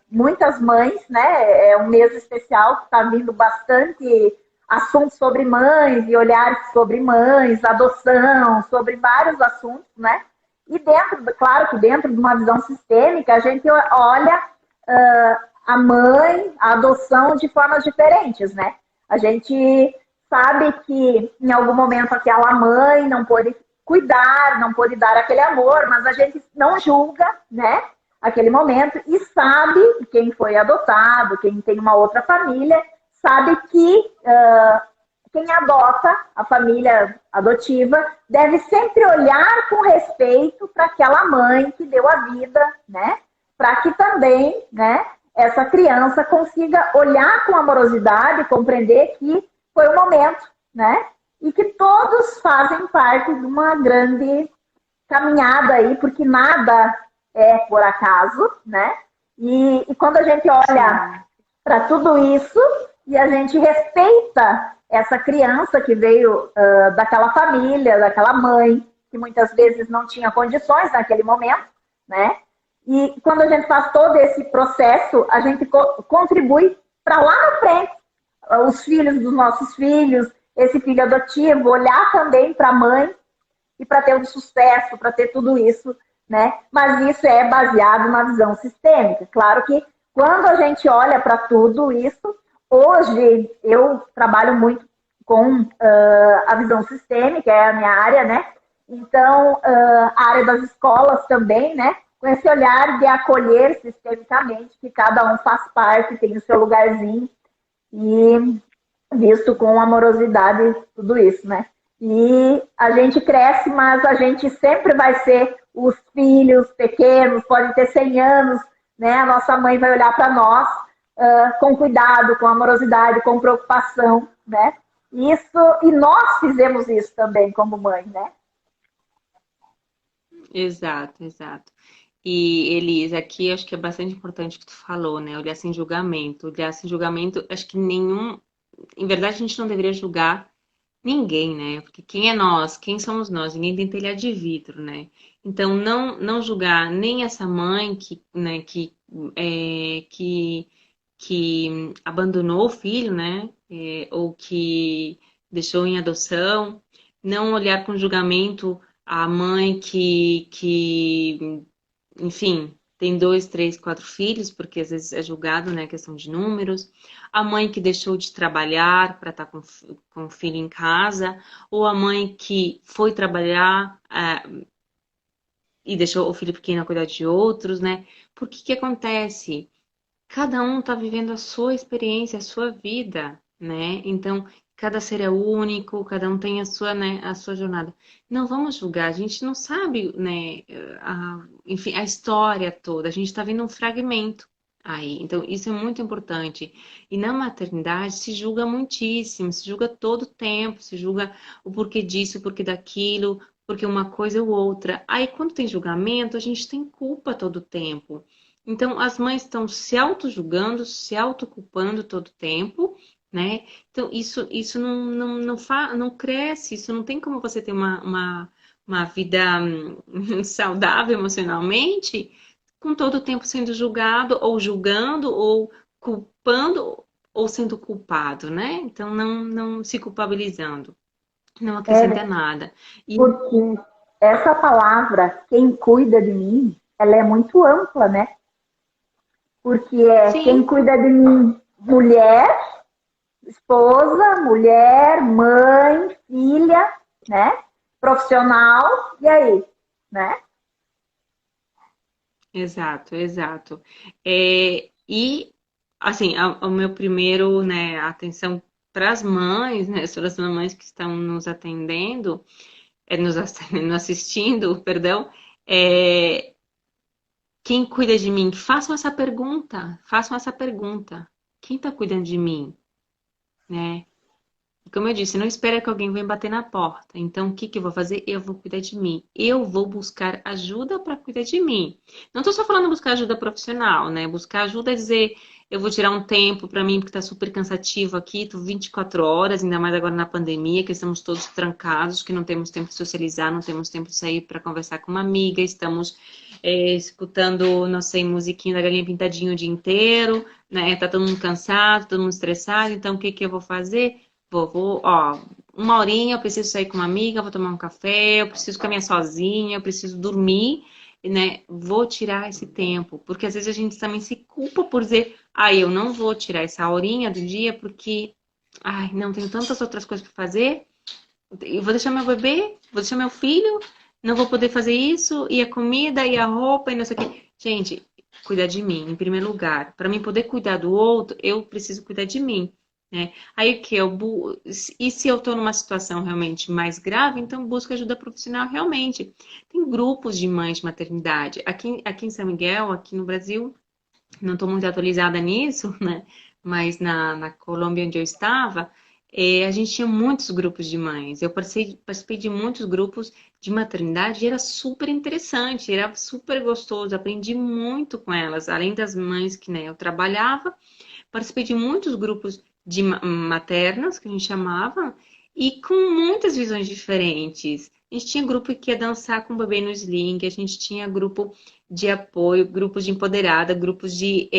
muitas mães, né? É um mês especial que está vindo bastante assuntos sobre mães e olhares sobre mães, adoção, sobre vários assuntos, né? E dentro, claro que dentro de uma visão sistêmica, a gente olha a mãe, a adoção de formas diferentes, né? A gente sabe que em algum momento aquela mãe não pôde cuidar, não pôde dar aquele amor, mas a gente não julga, né? Aquele momento e sabe quem foi adotado, quem tem uma outra família, sabe que quem adota a família adotiva deve sempre olhar com respeito para aquela mãe que deu a vida, né? Para que também, né, essa criança consiga olhar com amorosidade, compreender que foi um momento, né? E que todos fazem parte de uma grande caminhada aí, porque nada é por acaso, né? E quando a gente olha Sim. para tudo isso e a gente respeita essa criança que veio daquela família, daquela mãe, que muitas vezes não tinha condições naquele momento, né? E quando a gente faz todo esse processo, a gente contribui para lá na frente, os filhos dos nossos filhos, esse filho adotivo, olhar também para a mãe e para ter um sucesso, para ter tudo isso, né? Mas isso é baseado na visão sistêmica. Claro que quando a gente olha para tudo isso, hoje eu trabalho muito com a visão sistêmica, é a minha área, né? Então, a área das escolas também, né? Com esse olhar de acolher sistemicamente, que cada um faz parte, tem o seu lugarzinho, e visto com amorosidade tudo isso, né? E a gente cresce, mas a gente sempre vai ser os filhos pequenos, podem ter 100 anos, né? A nossa mãe vai olhar para nós com cuidado, com amorosidade, com preocupação, né? Isso, e nós fizemos isso também como mãe, né? Exato, exato. E, Elisa, aqui acho que é bastante importante o que tu falou, né? Olhar sem julgamento. Olhar sem julgamento, acho que nenhum. Em verdade, a gente não deveria julgar ninguém, né? Porque quem é nós? Quem somos nós? Ninguém tem telhado de vidro, né? Então, não julgar nem essa mãe que, né, que abandonou o filho, né? Ou que deixou em adoção. Não olhar com julgamento a mãe enfim, tem dois, três, quatro filhos, porque às vezes é julgado, né, questão de números. A mãe que deixou de trabalhar para estar com o filho em casa, ou a mãe que foi trabalhar, e deixou o filho pequeno a cuidar de outros, né? Porque que acontece? Cada um está vivendo a sua experiência, a sua vida, né? Então, cada ser é único, cada um tem a sua, né, a sua jornada. Não vamos julgar, a gente não sabe, né, enfim, a história toda, a gente está vendo um fragmento aí. Então, isso é muito importante. E na maternidade se julga muitíssimo, se julga todo o tempo, se julga o porquê disso, o porquê daquilo, porque uma coisa ou outra. Aí, quando tem julgamento, a gente tem culpa todo o tempo. Então, as mães estão se auto-julgando, se auto-culpando todo o tempo, né? Então, isso não cresce, isso não tem como você ter uma vida saudável emocionalmente, com todo o tempo sendo julgado, ou julgando, ou culpando, ou sendo culpado, né? Então, não se culpabilizando, não acrescenta É, nada. E porque essa palavra, quem cuida de mim, ela é muito ampla, né? Porque é quem sim, cuida de mim, mulher, esposa, mulher, mãe, filha, né? Profissional, e aí, né? exato, exato. E, assim, o meu primeiro, né, atenção para as mães, né, para as mamães que estão nos atendendo, nos assistindo, perdão, é, quem cuida de mim? Façam essa pergunta. Quem está cuidando de mim, né? Como eu disse, não espera que alguém venha bater na porta. Então, o que que eu vou fazer? Eu vou cuidar de mim. Eu vou buscar ajuda para cuidar de mim. Não estou só falando buscar ajuda profissional, né? Buscar ajuda é dizer, eu vou tirar um tempo para mim, porque está super cansativo aqui, tô 24 horas, ainda mais agora na pandemia, que estamos todos trancados, que não temos tempo de socializar, não temos tempo de sair para conversar com uma amiga, estamos escutando, não sei, musiquinha da Galinha Pintadinha o dia inteiro, né? Tá todo mundo cansado, todo mundo estressado, então o que que eu vou fazer? Ó, uma horinha, eu preciso sair com uma amiga, vou tomar um café, eu preciso caminhar sozinha, eu preciso dormir, né? Vou tirar esse tempo, porque às vezes a gente também se culpa por dizer, eu não vou tirar essa horinha do dia porque, não tenho tantas outras coisas para fazer, eu vou deixar meu bebê, vou deixar meu filho, não vou poder fazer isso, e a comida, e a roupa, e não sei o quê. Gente, cuidar de mim, em primeiro lugar. Para mim poder cuidar do outro, eu preciso cuidar de mim, né? Aí que e se eu estou numa situação realmente mais grave, então busco ajuda profissional realmente. Tem grupos de mães de maternidade. Aqui em São Miguel, aqui no Brasil, não estou muito atualizada nisso, né? Mas na Colômbia onde eu estava, a gente tinha muitos grupos de mães. Eu participei de muitos grupos de maternidade e era super interessante, era super gostoso, aprendi muito com elas. Além das mães que, né, eu trabalhava, participei de muitos grupos de maternas, que a gente chamava, e com muitas visões diferentes. A gente tinha grupo que ia dançar com o bebê no sling, a gente tinha grupo de apoio, grupos de empoderada, grupos de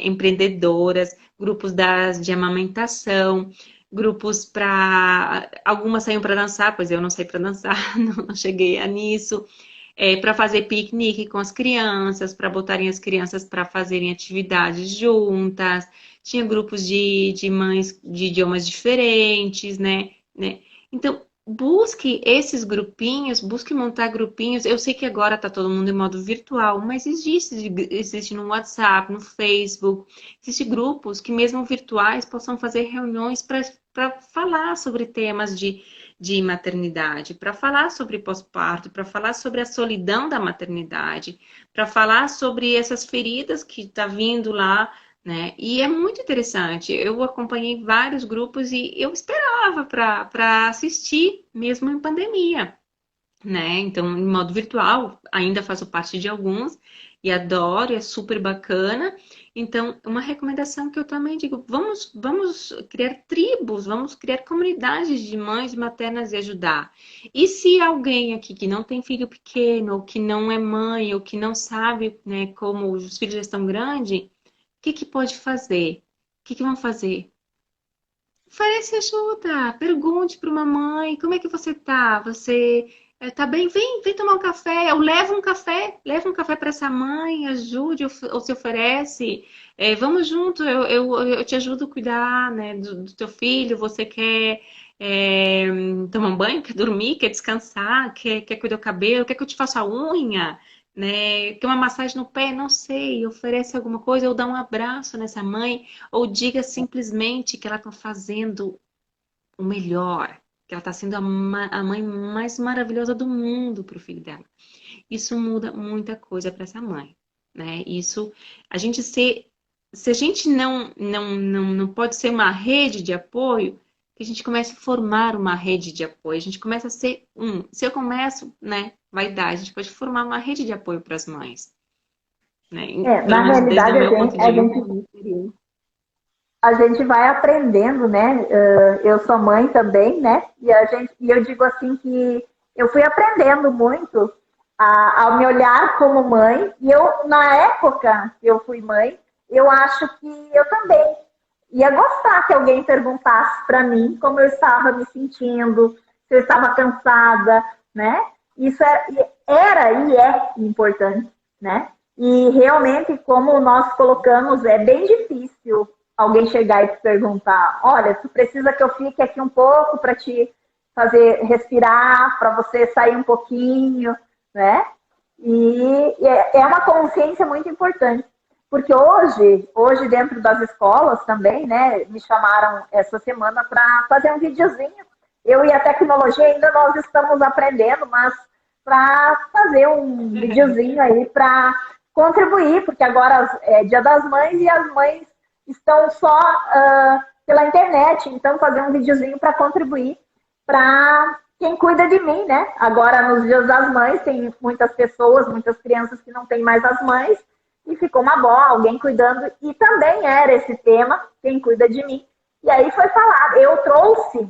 empreendedoras, grupos de amamentação, grupos para... Algumas saíam para dançar, pois eu não sei para dançar, não cheguei a nisso. Para fazer piquenique com as crianças, para botarem as crianças para fazerem atividades juntas. Tinha grupos de mães de idiomas diferentes, né? Então, busque esses grupinhos, busque montar grupinhos. Eu sei que agora está todo mundo em modo virtual, mas existe no WhatsApp, no Facebook, existem grupos que mesmo virtuais possam fazer reuniões para falar sobre temas de maternidade, para falar sobre pós-parto, para falar sobre a solidão da maternidade, para falar sobre essas feridas que tá vindo lá, né? E é muito interessante. Eu acompanhei vários grupos e eu esperava para assistir, mesmo em pandemia, né? Então, em modo virtual, ainda faço parte de alguns e adoro, é super bacana. Então, uma recomendação que eu também digo, vamos criar tribos, vamos criar comunidades de mães maternas e ajudar. E se alguém aqui que não tem filho pequeno, ou que não é mãe, ou que não sabe, né, como os filhos já estão grandes, o que pode fazer? O que vão fazer? Oferece ajuda, pergunte para uma mãe, como é que você tá? Você tá bem? Vem tomar um café, ou leva um café para essa mãe, ajude ou se oferece. Vamos junto, eu te ajudo a cuidar, né, do teu filho. Você quer é, tomar um banho, quer dormir, quer descansar, quer cuidar do cabelo, quer que eu te faça a unha? Né? Quer uma massagem no pé? Não sei, oferece alguma coisa, ou dá um abraço nessa mãe, ou diga simplesmente que ela está fazendo o melhor, que ela está sendo a mãe mais maravilhosa do mundo para o filho dela. Isso muda muita coisa para essa mãe, né? Isso, a gente se a gente não pode ser uma rede de apoio, que a gente comece a formar uma rede de apoio, a gente começa a ser se eu começo, né, vai dar, a gente pode formar uma rede de apoio para as mães, né? Pelo Na menos desde o realidade, meu ponto de vista. a gente vai aprendendo, né? Eu sou mãe também, né? E eu digo assim que eu fui aprendendo muito a me olhar como mãe. E eu, na época que eu fui mãe, eu acho que eu também ia gostar que alguém perguntasse para mim como eu estava me sentindo, se eu estava cansada, né? Isso era e é importante, né? E realmente, como nós colocamos, é bem difícil alguém chegar e te perguntar: olha, tu precisa que eu fique aqui um pouco para te fazer respirar, para você sair um pouquinho, né? E é uma consciência muito importante. Porque hoje dentro das escolas também, né, me chamaram essa semana para fazer um videozinho. Eu e a tecnologia ainda nós estamos aprendendo, mas para fazer um videozinho aí para contribuir, porque agora é Dia das Mães e as mães estão só pela internet, então fazer um videozinho para contribuir para quem cuida de mim, né? Agora, nos Dias das Mães, tem muitas pessoas, muitas crianças que não têm mais as mães, e ficou uma boa, alguém cuidando, e também era esse tema, quem cuida de mim. E aí foi falado, eu trouxe,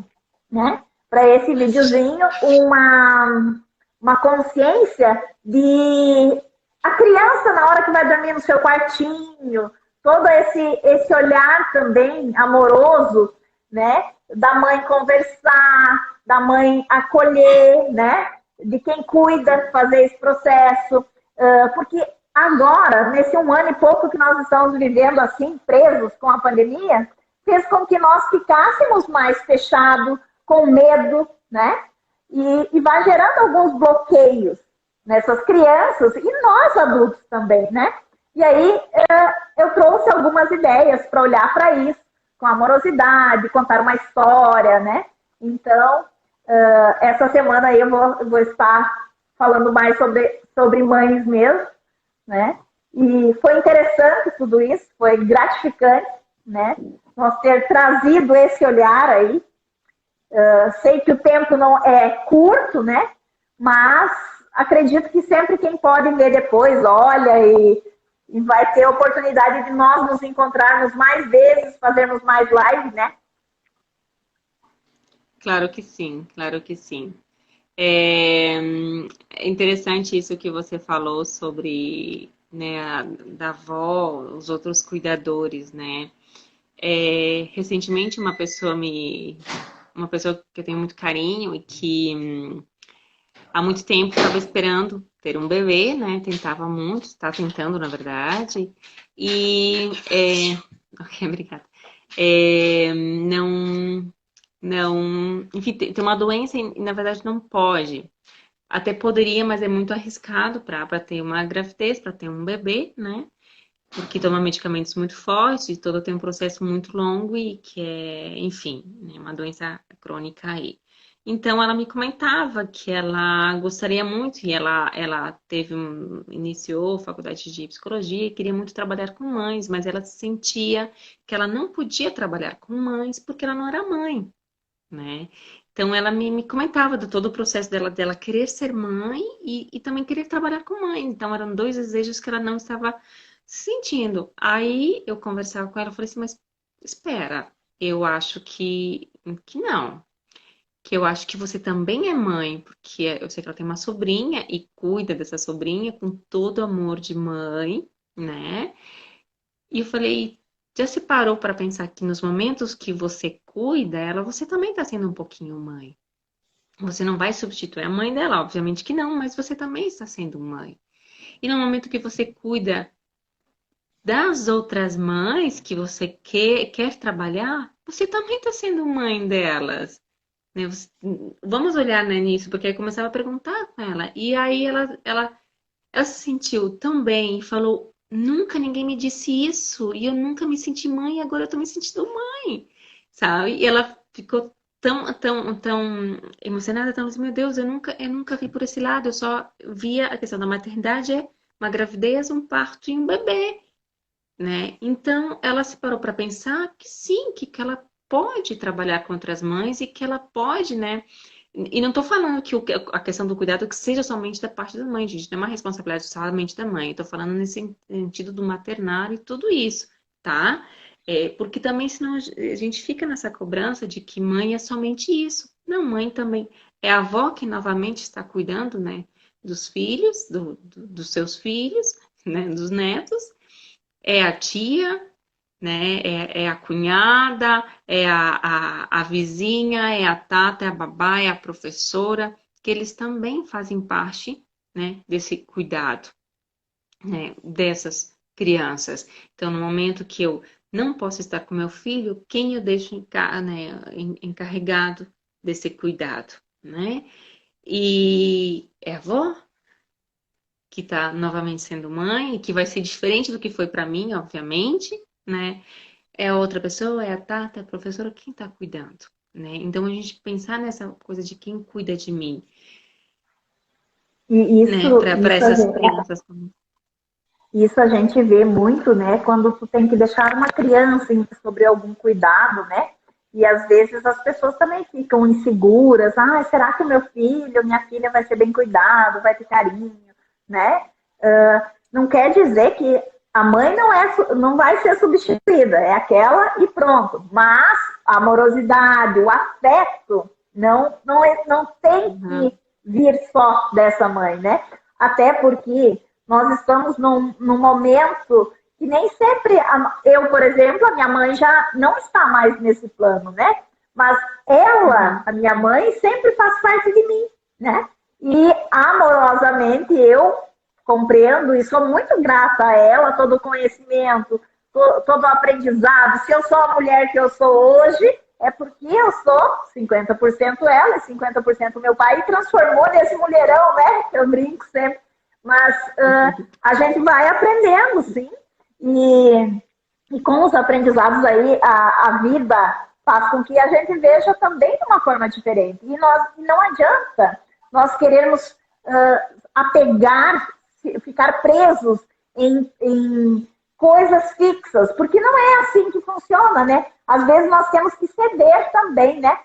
né, para esse videozinho uma consciência de a criança na hora que vai dormir no seu quartinho, todo esse olhar também amoroso, né, da mãe conversar, da mãe acolher, né, de quem cuida fazer esse processo, porque agora, nesse 1 ano e pouco que nós estamos vivendo assim, presos com a pandemia, fez com que nós ficássemos mais fechados, com medo, né? E vai gerando alguns bloqueios nessas crianças e nós adultos também, né? E aí eu trouxe algumas ideias para olhar para isso, com amorosidade, contar uma história, né? Então, essa semana aí eu vou estar falando mais sobre mães mesmo, né? E foi interessante tudo isso, foi gratificante, né? Nós ter trazido esse olhar aí. Sei que o tempo não é curto, né? Mas acredito que sempre quem pode ver depois olha e vai ter a oportunidade de nós nos encontrarmos mais vezes, fazermos mais live, né? Claro que sim, claro que sim. É, é interessante isso que você falou sobre, né, da avó, os outros cuidadores, né? Recentemente uma pessoa que eu tenho muito carinho e que há muito tempo estava esperando ter um bebê, né? Tentava muito, está tentando, na verdade. E ok, obrigada. Não, não, enfim, tem uma doença e na verdade não pode. Até poderia, mas é muito arriscado para ter uma gravidez, para ter um bebê, né? Porque toma medicamentos muito fortes, e todo tem um processo muito longo e que é, enfim, né, uma doença crônica aí. Então ela me comentava que ela gostaria muito, e ela iniciou faculdade de psicologia e queria muito trabalhar com mães, mas ela sentia que ela não podia trabalhar com mães porque ela não era mãe, né? Então ela me comentava de todo o processo dela querer ser mãe e também querer trabalhar com mãe. Então eram dois desejos que ela não estava sentindo. Aí eu conversava com ela e falei assim, mas espera, eu acho que não. Que eu acho que você também é mãe, porque eu sei que ela tem uma sobrinha e cuida dessa sobrinha com todo amor de mãe, né? E eu falei, já se parou para pensar que nos momentos que você cuida ela, você também está sendo um pouquinho mãe. Você não vai substituir a mãe dela, obviamente que não, mas você também está sendo mãe. E no momento que você cuida das outras mães que você quer trabalhar, você também está sendo mãe delas. Né? Vamos olhar, né, nisso, porque aí eu começava a perguntar com ela. E aí ela se sentiu tão bem e falou: nunca ninguém me disse isso, e eu nunca me senti mãe, e agora eu tô me sentindo mãe, sabe? E ela ficou tão emocionada, tão assim, meu Deus, eu nunca vi por esse lado, eu só via a questão da maternidade, é uma gravidez, um parto e um bebê, né? Então ela se parou para pensar que sim, que ela pode trabalhar com outras mães e que ela pode, né? E não estou falando que a questão do cuidado que seja somente da parte da mãe, gente, não é uma responsabilidade somente da mãe. Estou falando nesse sentido do maternário e tudo isso, tá? Porque também senão a gente fica nessa cobrança de que mãe é somente isso. Não, mãe também é a avó que novamente está cuidando, né, dos filhos, dos seus filhos, né, dos netos, é a tia, né? É a cunhada, é a vizinha, é a tata, é a babá, é a professora, que eles também fazem parte, né, desse cuidado, né, dessas crianças. Então, no momento que eu não posso estar com meu filho, quem eu deixo né, encarregado desse cuidado, né? E é a avó que está novamente sendo mãe, que vai ser diferente do que foi para mim, obviamente, né? É a outra pessoa, é a Tata, é a professora, quem está cuidando, né? Então a gente pensar nessa coisa de quem cuida de mim, E né? Para essas crianças. isso a gente vê muito, né, quando tu tem que deixar uma criança sobre algum cuidado, né? E às vezes as pessoas também ficam inseguras. Ah, será que o meu filho, minha filha vai ser bem cuidado, vai ter carinho, né? Não quer dizer que a mãe não vai ser substituída, é aquela e pronto. Mas a amorosidade, o afeto, não tem Uhum, que vir só dessa mãe, né? Até porque nós estamos num momento que nem sempre, eu, por exemplo, a minha mãe já não está mais nesse plano, né? Mas ela, uhum, a minha mãe, sempre faz parte de mim, né? E amorosamente eu compreendo e sou muito grata a ela, todo o conhecimento, todo o aprendizado. Se eu sou a mulher que eu sou hoje, é porque eu sou 50% ela e 50% meu pai, e transformou nesse mulherão, né? Eu brinco sempre. Mas a gente vai aprendendo, sim. E com os aprendizados aí, a vida faz com que a gente veja também de uma forma diferente. E não adianta nós querermos apegar, ficar presos em coisas fixas, porque não é assim que funciona, né? Às vezes nós temos que ceder também, né?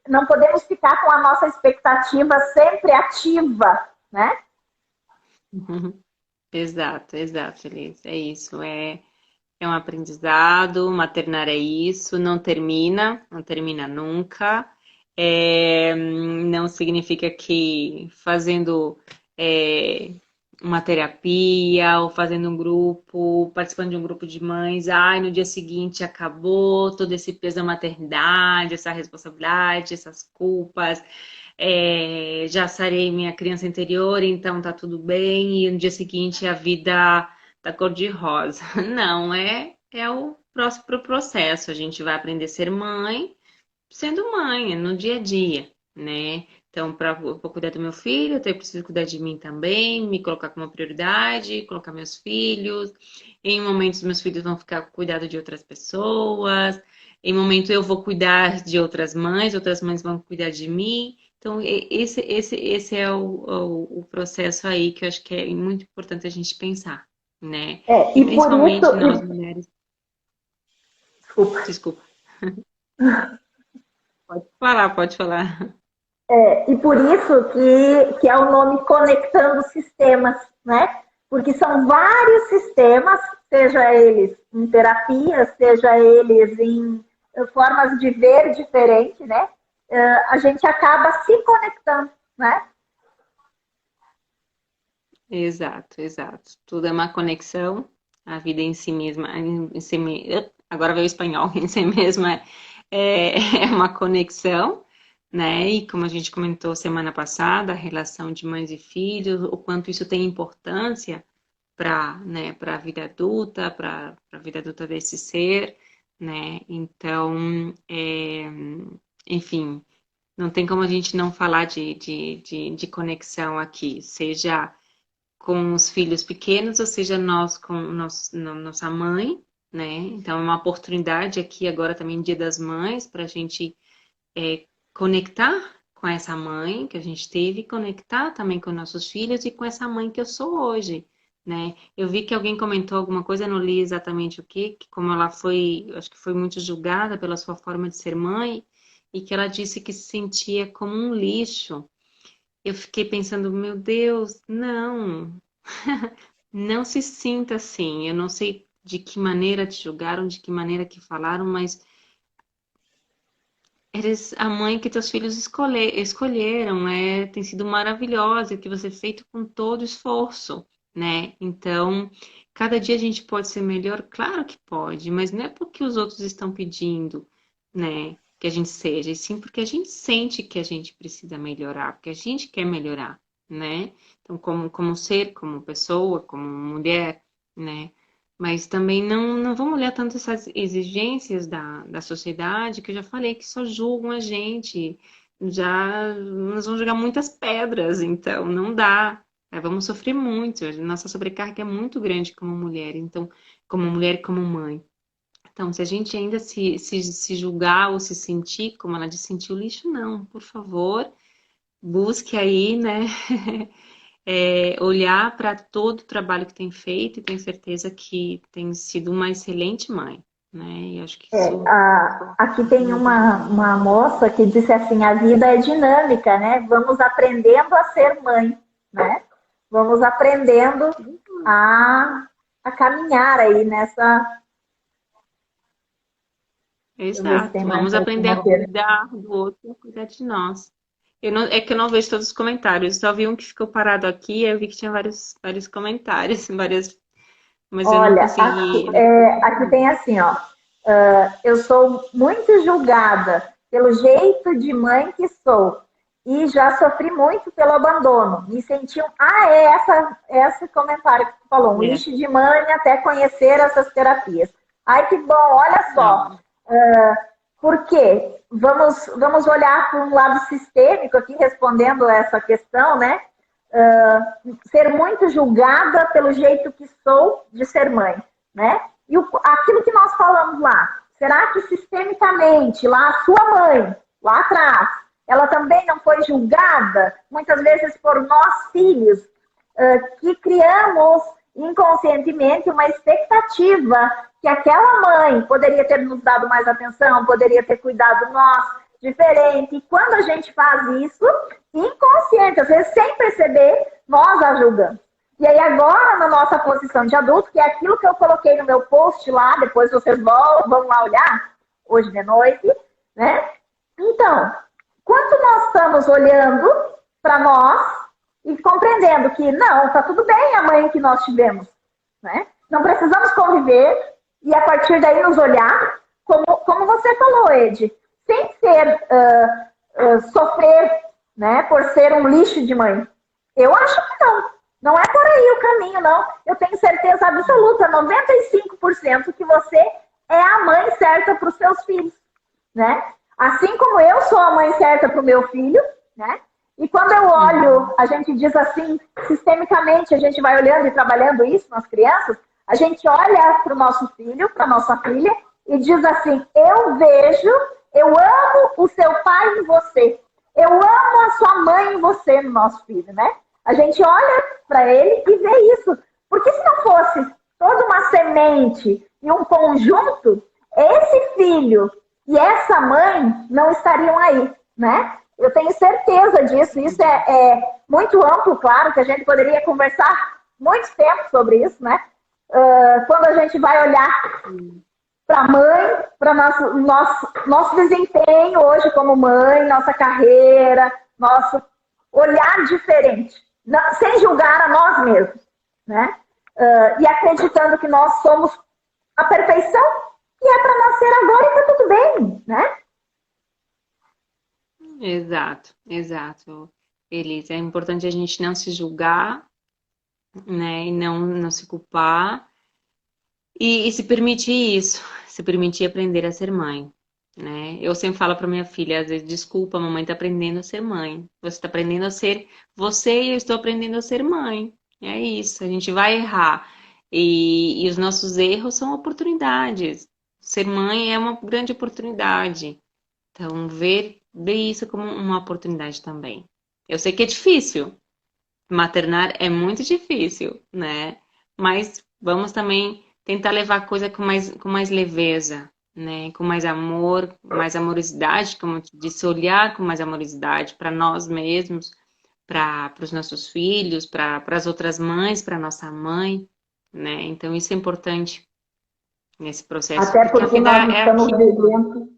Não podemos ficar com a nossa expectativa sempre ativa, né? uhum. Exato, exato, Elis. É isso. É um aprendizado, maternar é isso, não termina nunca. Não significa que fazendo é, uma terapia ou fazendo um grupo, participando de um grupo de mães, ai, no dia seguinte acabou todo esse peso da maternidade, essa responsabilidade, essas culpas, já sarei minha criança interior, então tá tudo bem, e no dia seguinte a vida tá cor-de-rosa. Não, é o próximo processo. A gente vai aprender a ser mãe sendo mãe, no dia a dia, né? Então, para cuidar do meu filho, eu preciso cuidar de mim também, me colocar como prioridade, colocar meus filhos. Em momentos, meus filhos vão ficar com cuidado de outras pessoas. Em momento, eu vou cuidar de outras mães vão cuidar de mim. Então, esse é o processo aí que eu acho que é muito importante a gente pensar, né? É, E e por isso, principalmente nós mulheres. desculpa, Desculpa, pode falar, pode falar. e por isso que é o nome Conectando Sistemas, né? Porque são vários sistemas, seja eles em terapia, seja eles em formas de ver diferente, né? A gente acaba se conectando, né? Exato, exato. Tudo é uma conexão. A vida em si mesma, agora veio o espanhol, em si mesma é uma conexão, né? E como a gente comentou semana passada, a relação de mães e filhos, o quanto isso tem importância para, né, para a vida adulta, para a vida adulta desse ser, né? Então, enfim, não tem como a gente não falar de conexão aqui, seja com os filhos pequenos, ou seja, nós com nossa mãe, né? Então, é uma oportunidade aqui agora também, Dia das Mães, para a gente conectar com essa mãe que a gente teve, conectar também com nossos filhos e com essa mãe que eu sou hoje, né? Eu vi que alguém comentou alguma coisa, não li exatamente o que como ela foi, acho que foi muito julgada pela sua forma de ser mãe, e que ela disse que se sentia como um lixo. Eu fiquei pensando, meu Deus, não. Não se sinta assim. Eu não sei de que maneira te julgaram, de que maneira que falaram, mas eres a mãe que teus filhos escolheram. Tem sido maravilhosa, que você feito com todo esforço, né? Então, cada dia a gente pode ser melhor, claro que pode, mas não é porque os outros estão pedindo, né? Que a gente seja, e sim porque a gente sente que a gente precisa melhorar, porque a gente quer melhorar, né? Então, como ser, como pessoa, como mulher, né? Mas também não vamos olhar tanto essas exigências da sociedade, que eu já falei que só julgam a gente, já nos vão jogar muitas pedras, então não dá. Vamos sofrer muito, nossa sobrecarga é muito grande como mulher, então, como mulher e como mãe. Então, se a gente ainda se julgar ou se sentir, como ela disse, sentir o lixo, não, por favor, busque aí, né? Olhar para todo o trabalho que tem feito e tenho certeza que tem sido uma excelente mãe, né? E acho que isso Aqui é tem muito importante. uma moça que disse assim, a vida é dinâmica, né? Vamos aprendendo a ser mãe, né? Vamos aprendendo a, a caminhar aí nessa. Deixa eu ver se tem Exato. mais Vamos aprender a alguma pergunta. cuidar do outro e a cuidar de nós. É que eu não vejo todos os comentários, só vi um que ficou parado aqui, eu vi que tinha vários comentários, mas eu não Olha, consegui. aqui tem assim, ó. Eu sou muito julgada pelo jeito de mãe que sou e já sofri muito pelo abandono. Me senti esse comentário que tu falou, um É, lixo de mãe até conhecer essas terapias. Ai, que bom, olha só. não, Por quê? Vamos olhar para um lado sistêmico aqui, respondendo essa questão, né? Ser muito julgada pelo jeito que sou de ser mãe, né? E aquilo que nós falamos lá, será que sistemicamente, lá a sua mãe, lá atrás, ela também não foi julgada, muitas vezes por nós filhos, que criamos inconscientemente uma expectativa que aquela mãe poderia ter nos dado mais atenção, poderia ter cuidado nós diferente. E quando a gente faz isso, inconsciente, às vezes sem perceber, nós a julgamos. E aí agora, na nossa posição de adulto, que é aquilo que eu coloquei no meu post lá, depois vocês vão lá olhar, hoje de noite, né? Então, nós estamos olhando para nós e compreendendo que não, tá tudo bem a mãe que nós tivemos, né? Não precisamos conviver e a partir daí nos olhar, como você falou, Ed, sem ser sofrer, né, por ser um lixo de mãe. Eu acho que não. Não é por aí o caminho, não. Eu tenho certeza absoluta, 95%, que você é a mãe certa para os seus filhos, né? Assim como eu sou a mãe certa para o meu filho, né? E quando eu olho, a gente diz assim, sistemicamente, a gente vai olhando e trabalhando isso nas crianças, a gente olha para o nosso filho, para a nossa filha, e diz assim, eu vejo, eu amo o seu pai em você, eu amo a sua mãe em você, no nosso filho, né? A gente olha para ele e vê isso. Porque se não fosse toda uma semente e um conjunto, esse filho e essa mãe não estariam aí, né? Eu tenho certeza disso. Isso é muito amplo, claro, que a gente poderia conversar muito tempo sobre isso, né? Quando a gente vai olhar para a mãe, para nosso desempenho hoje como mãe, nossa carreira, nosso olhar diferente, sem julgar a nós mesmos, né? E acreditando que nós somos a perfeição que é para nascer agora e está tudo bem, né? Exato, exato. Elisa, é importante a gente não se julgar, né? E não se culpar. E se permitir isso, se permitir aprender a ser mãe, né? Eu sempre falo para minha filha, às vezes, desculpa, mamãe está aprendendo a ser mãe. Você está aprendendo a ser você e eu estou aprendendo a ser mãe. É isso, a gente vai errar. E os nossos erros são oportunidades. Ser mãe é uma grande oportunidade. Então, ver isso como uma oportunidade também. Eu sei que é difícil. Maternar é muito difícil, né? Mas vamos também tentar levar a coisa com mais leveza, né? Com mais amorosidade, como eu te disse, olhar com mais amorosidade para nós mesmos, para os nossos filhos, para as outras mães, para nossa mãe, né? Então isso é importante nesse processo, Até porque a porque vida é aquilo.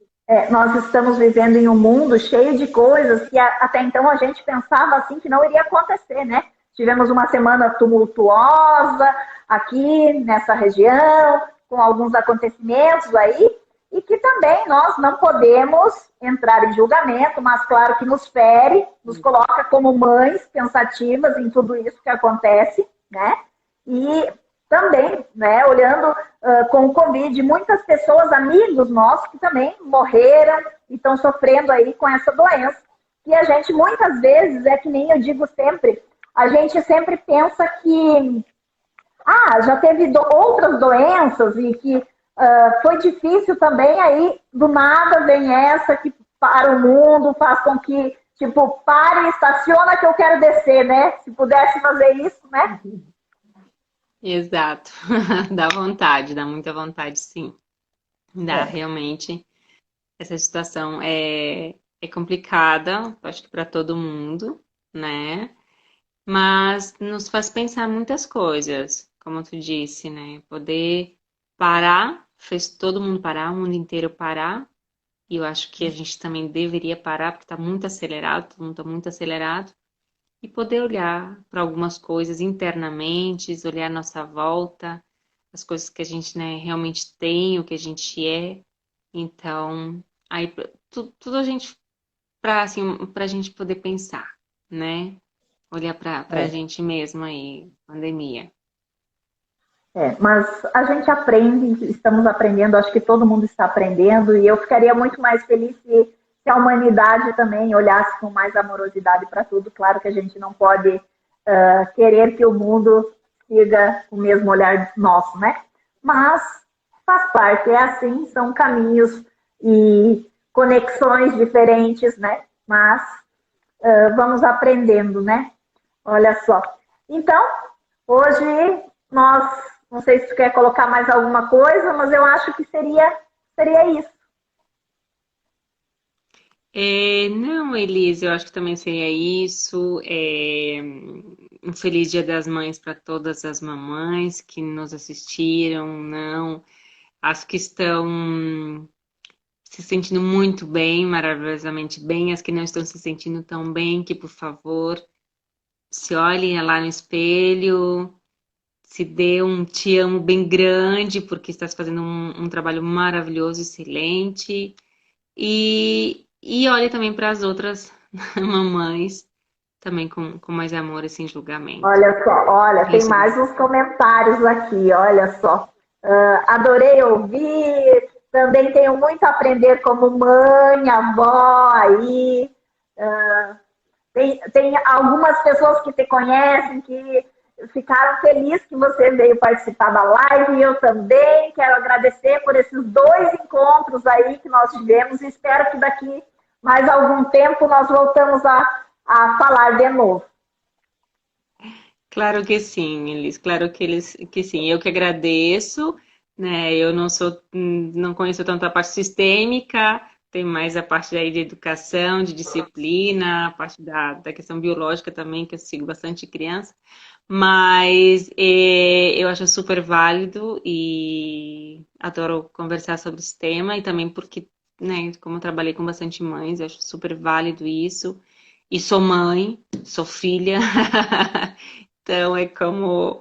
nós estamos vivendo em um mundo cheio de coisas que até então a gente pensava assim que não iria acontecer, né? Tivemos uma semana tumultuosa aqui nessa região, com alguns acontecimentos aí, e que também nós não podemos entrar em julgamento, mas claro que nos fere, nos coloca como mães pensativas em tudo isso que acontece, né? E também, né, olhando com o Covid, muitas pessoas, amigos nossos, que também morreram e estão sofrendo aí com essa doença. E a gente, muitas vezes, é que nem eu digo sempre, a gente sempre pensa que já teve outras doenças e que foi difícil também, aí do nada vem essa que para o mundo, faz com que, tipo, pare, estaciona que eu quero descer, né? Se pudesse fazer isso, né? Exato. Dá vontade, dá muita vontade, sim. Dá, É. realmente. Essa situação é complicada, acho que para todo mundo, né? Mas nos faz pensar muitas coisas, como tu disse, né? Poder parar, fez todo mundo parar, o mundo inteiro parar, e eu acho que a gente também deveria parar, porque está muito acelerado, todo mundo está muito acelerado, e poder olhar para algumas coisas internamente, olhar a nossa volta, as coisas que a gente, né, realmente tem, o que a gente é. Então, aí tudo a gente para assim, para a gente poder pensar, né? Olhar para a É. gente mesmo aí, pandemia. Mas a gente aprende, estamos aprendendo, acho que todo mundo está aprendendo, e eu ficaria muito mais feliz se a humanidade também olhasse com mais amorosidade para tudo. Claro que a gente não pode querer que o mundo siga o mesmo olhar nosso, né? Mas faz parte, é assim, são caminhos e conexões diferentes, né? Mas vamos aprendendo, né? Olha só. Então, hoje nós, não sei se tu quer colocar mais alguma coisa, mas eu acho que seria isso. Não, Elise, eu acho que também seria isso. Um feliz Dia das Mães para todas as mamães que nos assistiram, não, as que estão se sentindo muito bem, maravilhosamente bem, as que não estão se sentindo tão bem, que por favor se olhem lá no espelho, se dê um te amo bem grande, porque estás fazendo um trabalho maravilhoso, excelente. E olhe também para as outras mamães, também com mais amor e sem julgamento. Olha só, olha, É tem isso aí. mais uns comentários aqui, olha só. Adorei ouvir, também tenho muito a aprender como mãe, avó aí. Tem algumas pessoas que te conhecem que ficaram felizes que você veio participar da live e eu também quero agradecer por esses 2 encontros aí que nós tivemos e espero que daqui mais algum tempo nós voltamos a falar de novo. Claro que sim, Elis, claro que sim. Eu que agradeço, né? Eu não conheço tanto a parte sistêmica, tem mais a parte aí de educação, de disciplina, a parte da questão biológica também, que eu sigo bastante criança, mas eu acho super válido e adoro conversar sobre esse tema e também porque, né, como eu trabalhei com bastante mães, eu acho super válido isso. E sou mãe, sou filha. Então, é como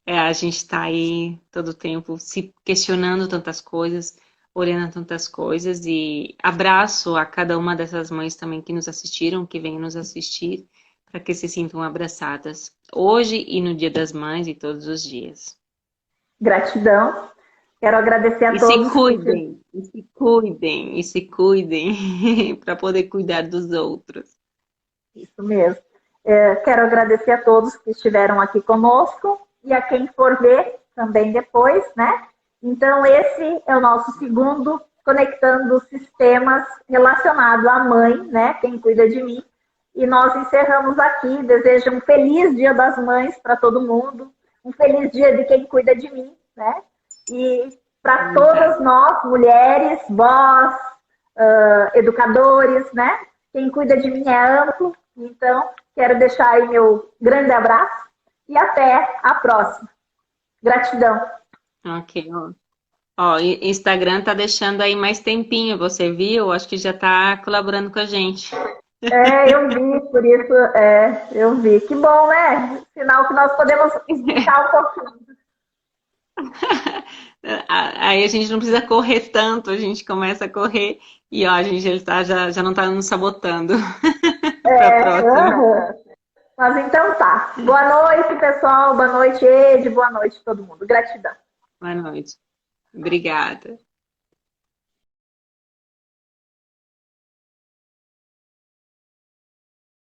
a gente está aí todo o tempo se questionando tantas coisas, olhando tantas coisas, e abraço a cada uma dessas mães também que nos assistiram, que vêm nos assistir, para que se sintam abraçadas, hoje e no Dia das Mães e todos os dias. Gratidão. Quero agradecer a E se todos que cuidem, e se cuidem, e se cuidem, para poder cuidar dos outros. Isso mesmo. Quero agradecer a todos que estiveram aqui conosco e a quem for ver também depois, né? Então, esse é o nosso segundo Conectando Sistemas relacionado à mãe, né? Quem cuida de mim. E nós encerramos aqui. Desejo um feliz Dia das Mães para todo mundo, um feliz dia de quem cuida de mim, né? E para todas Verdade. nós, mulheres, vós, educadores, né? Quem cuida de mim é amplo, então quero deixar aí meu grande abraço e até a próxima. Gratidão. Ok, ó. Ó, Instagram tá deixando aí mais tempinho, você viu? Acho que já tá colaborando com a gente. Eu vi, por isso, eu vi. Que bom, né? Sinal que nós podemos esticar um pouquinho. Aí a gente não precisa correr tanto, a gente começa a correr e ó, a gente já não tá nos sabotando para a próxima. Uhum. Mas então tá. Boa noite, pessoal. Boa noite, Ed. Boa noite, todo mundo. Gratidão. Boa noite. Obrigada.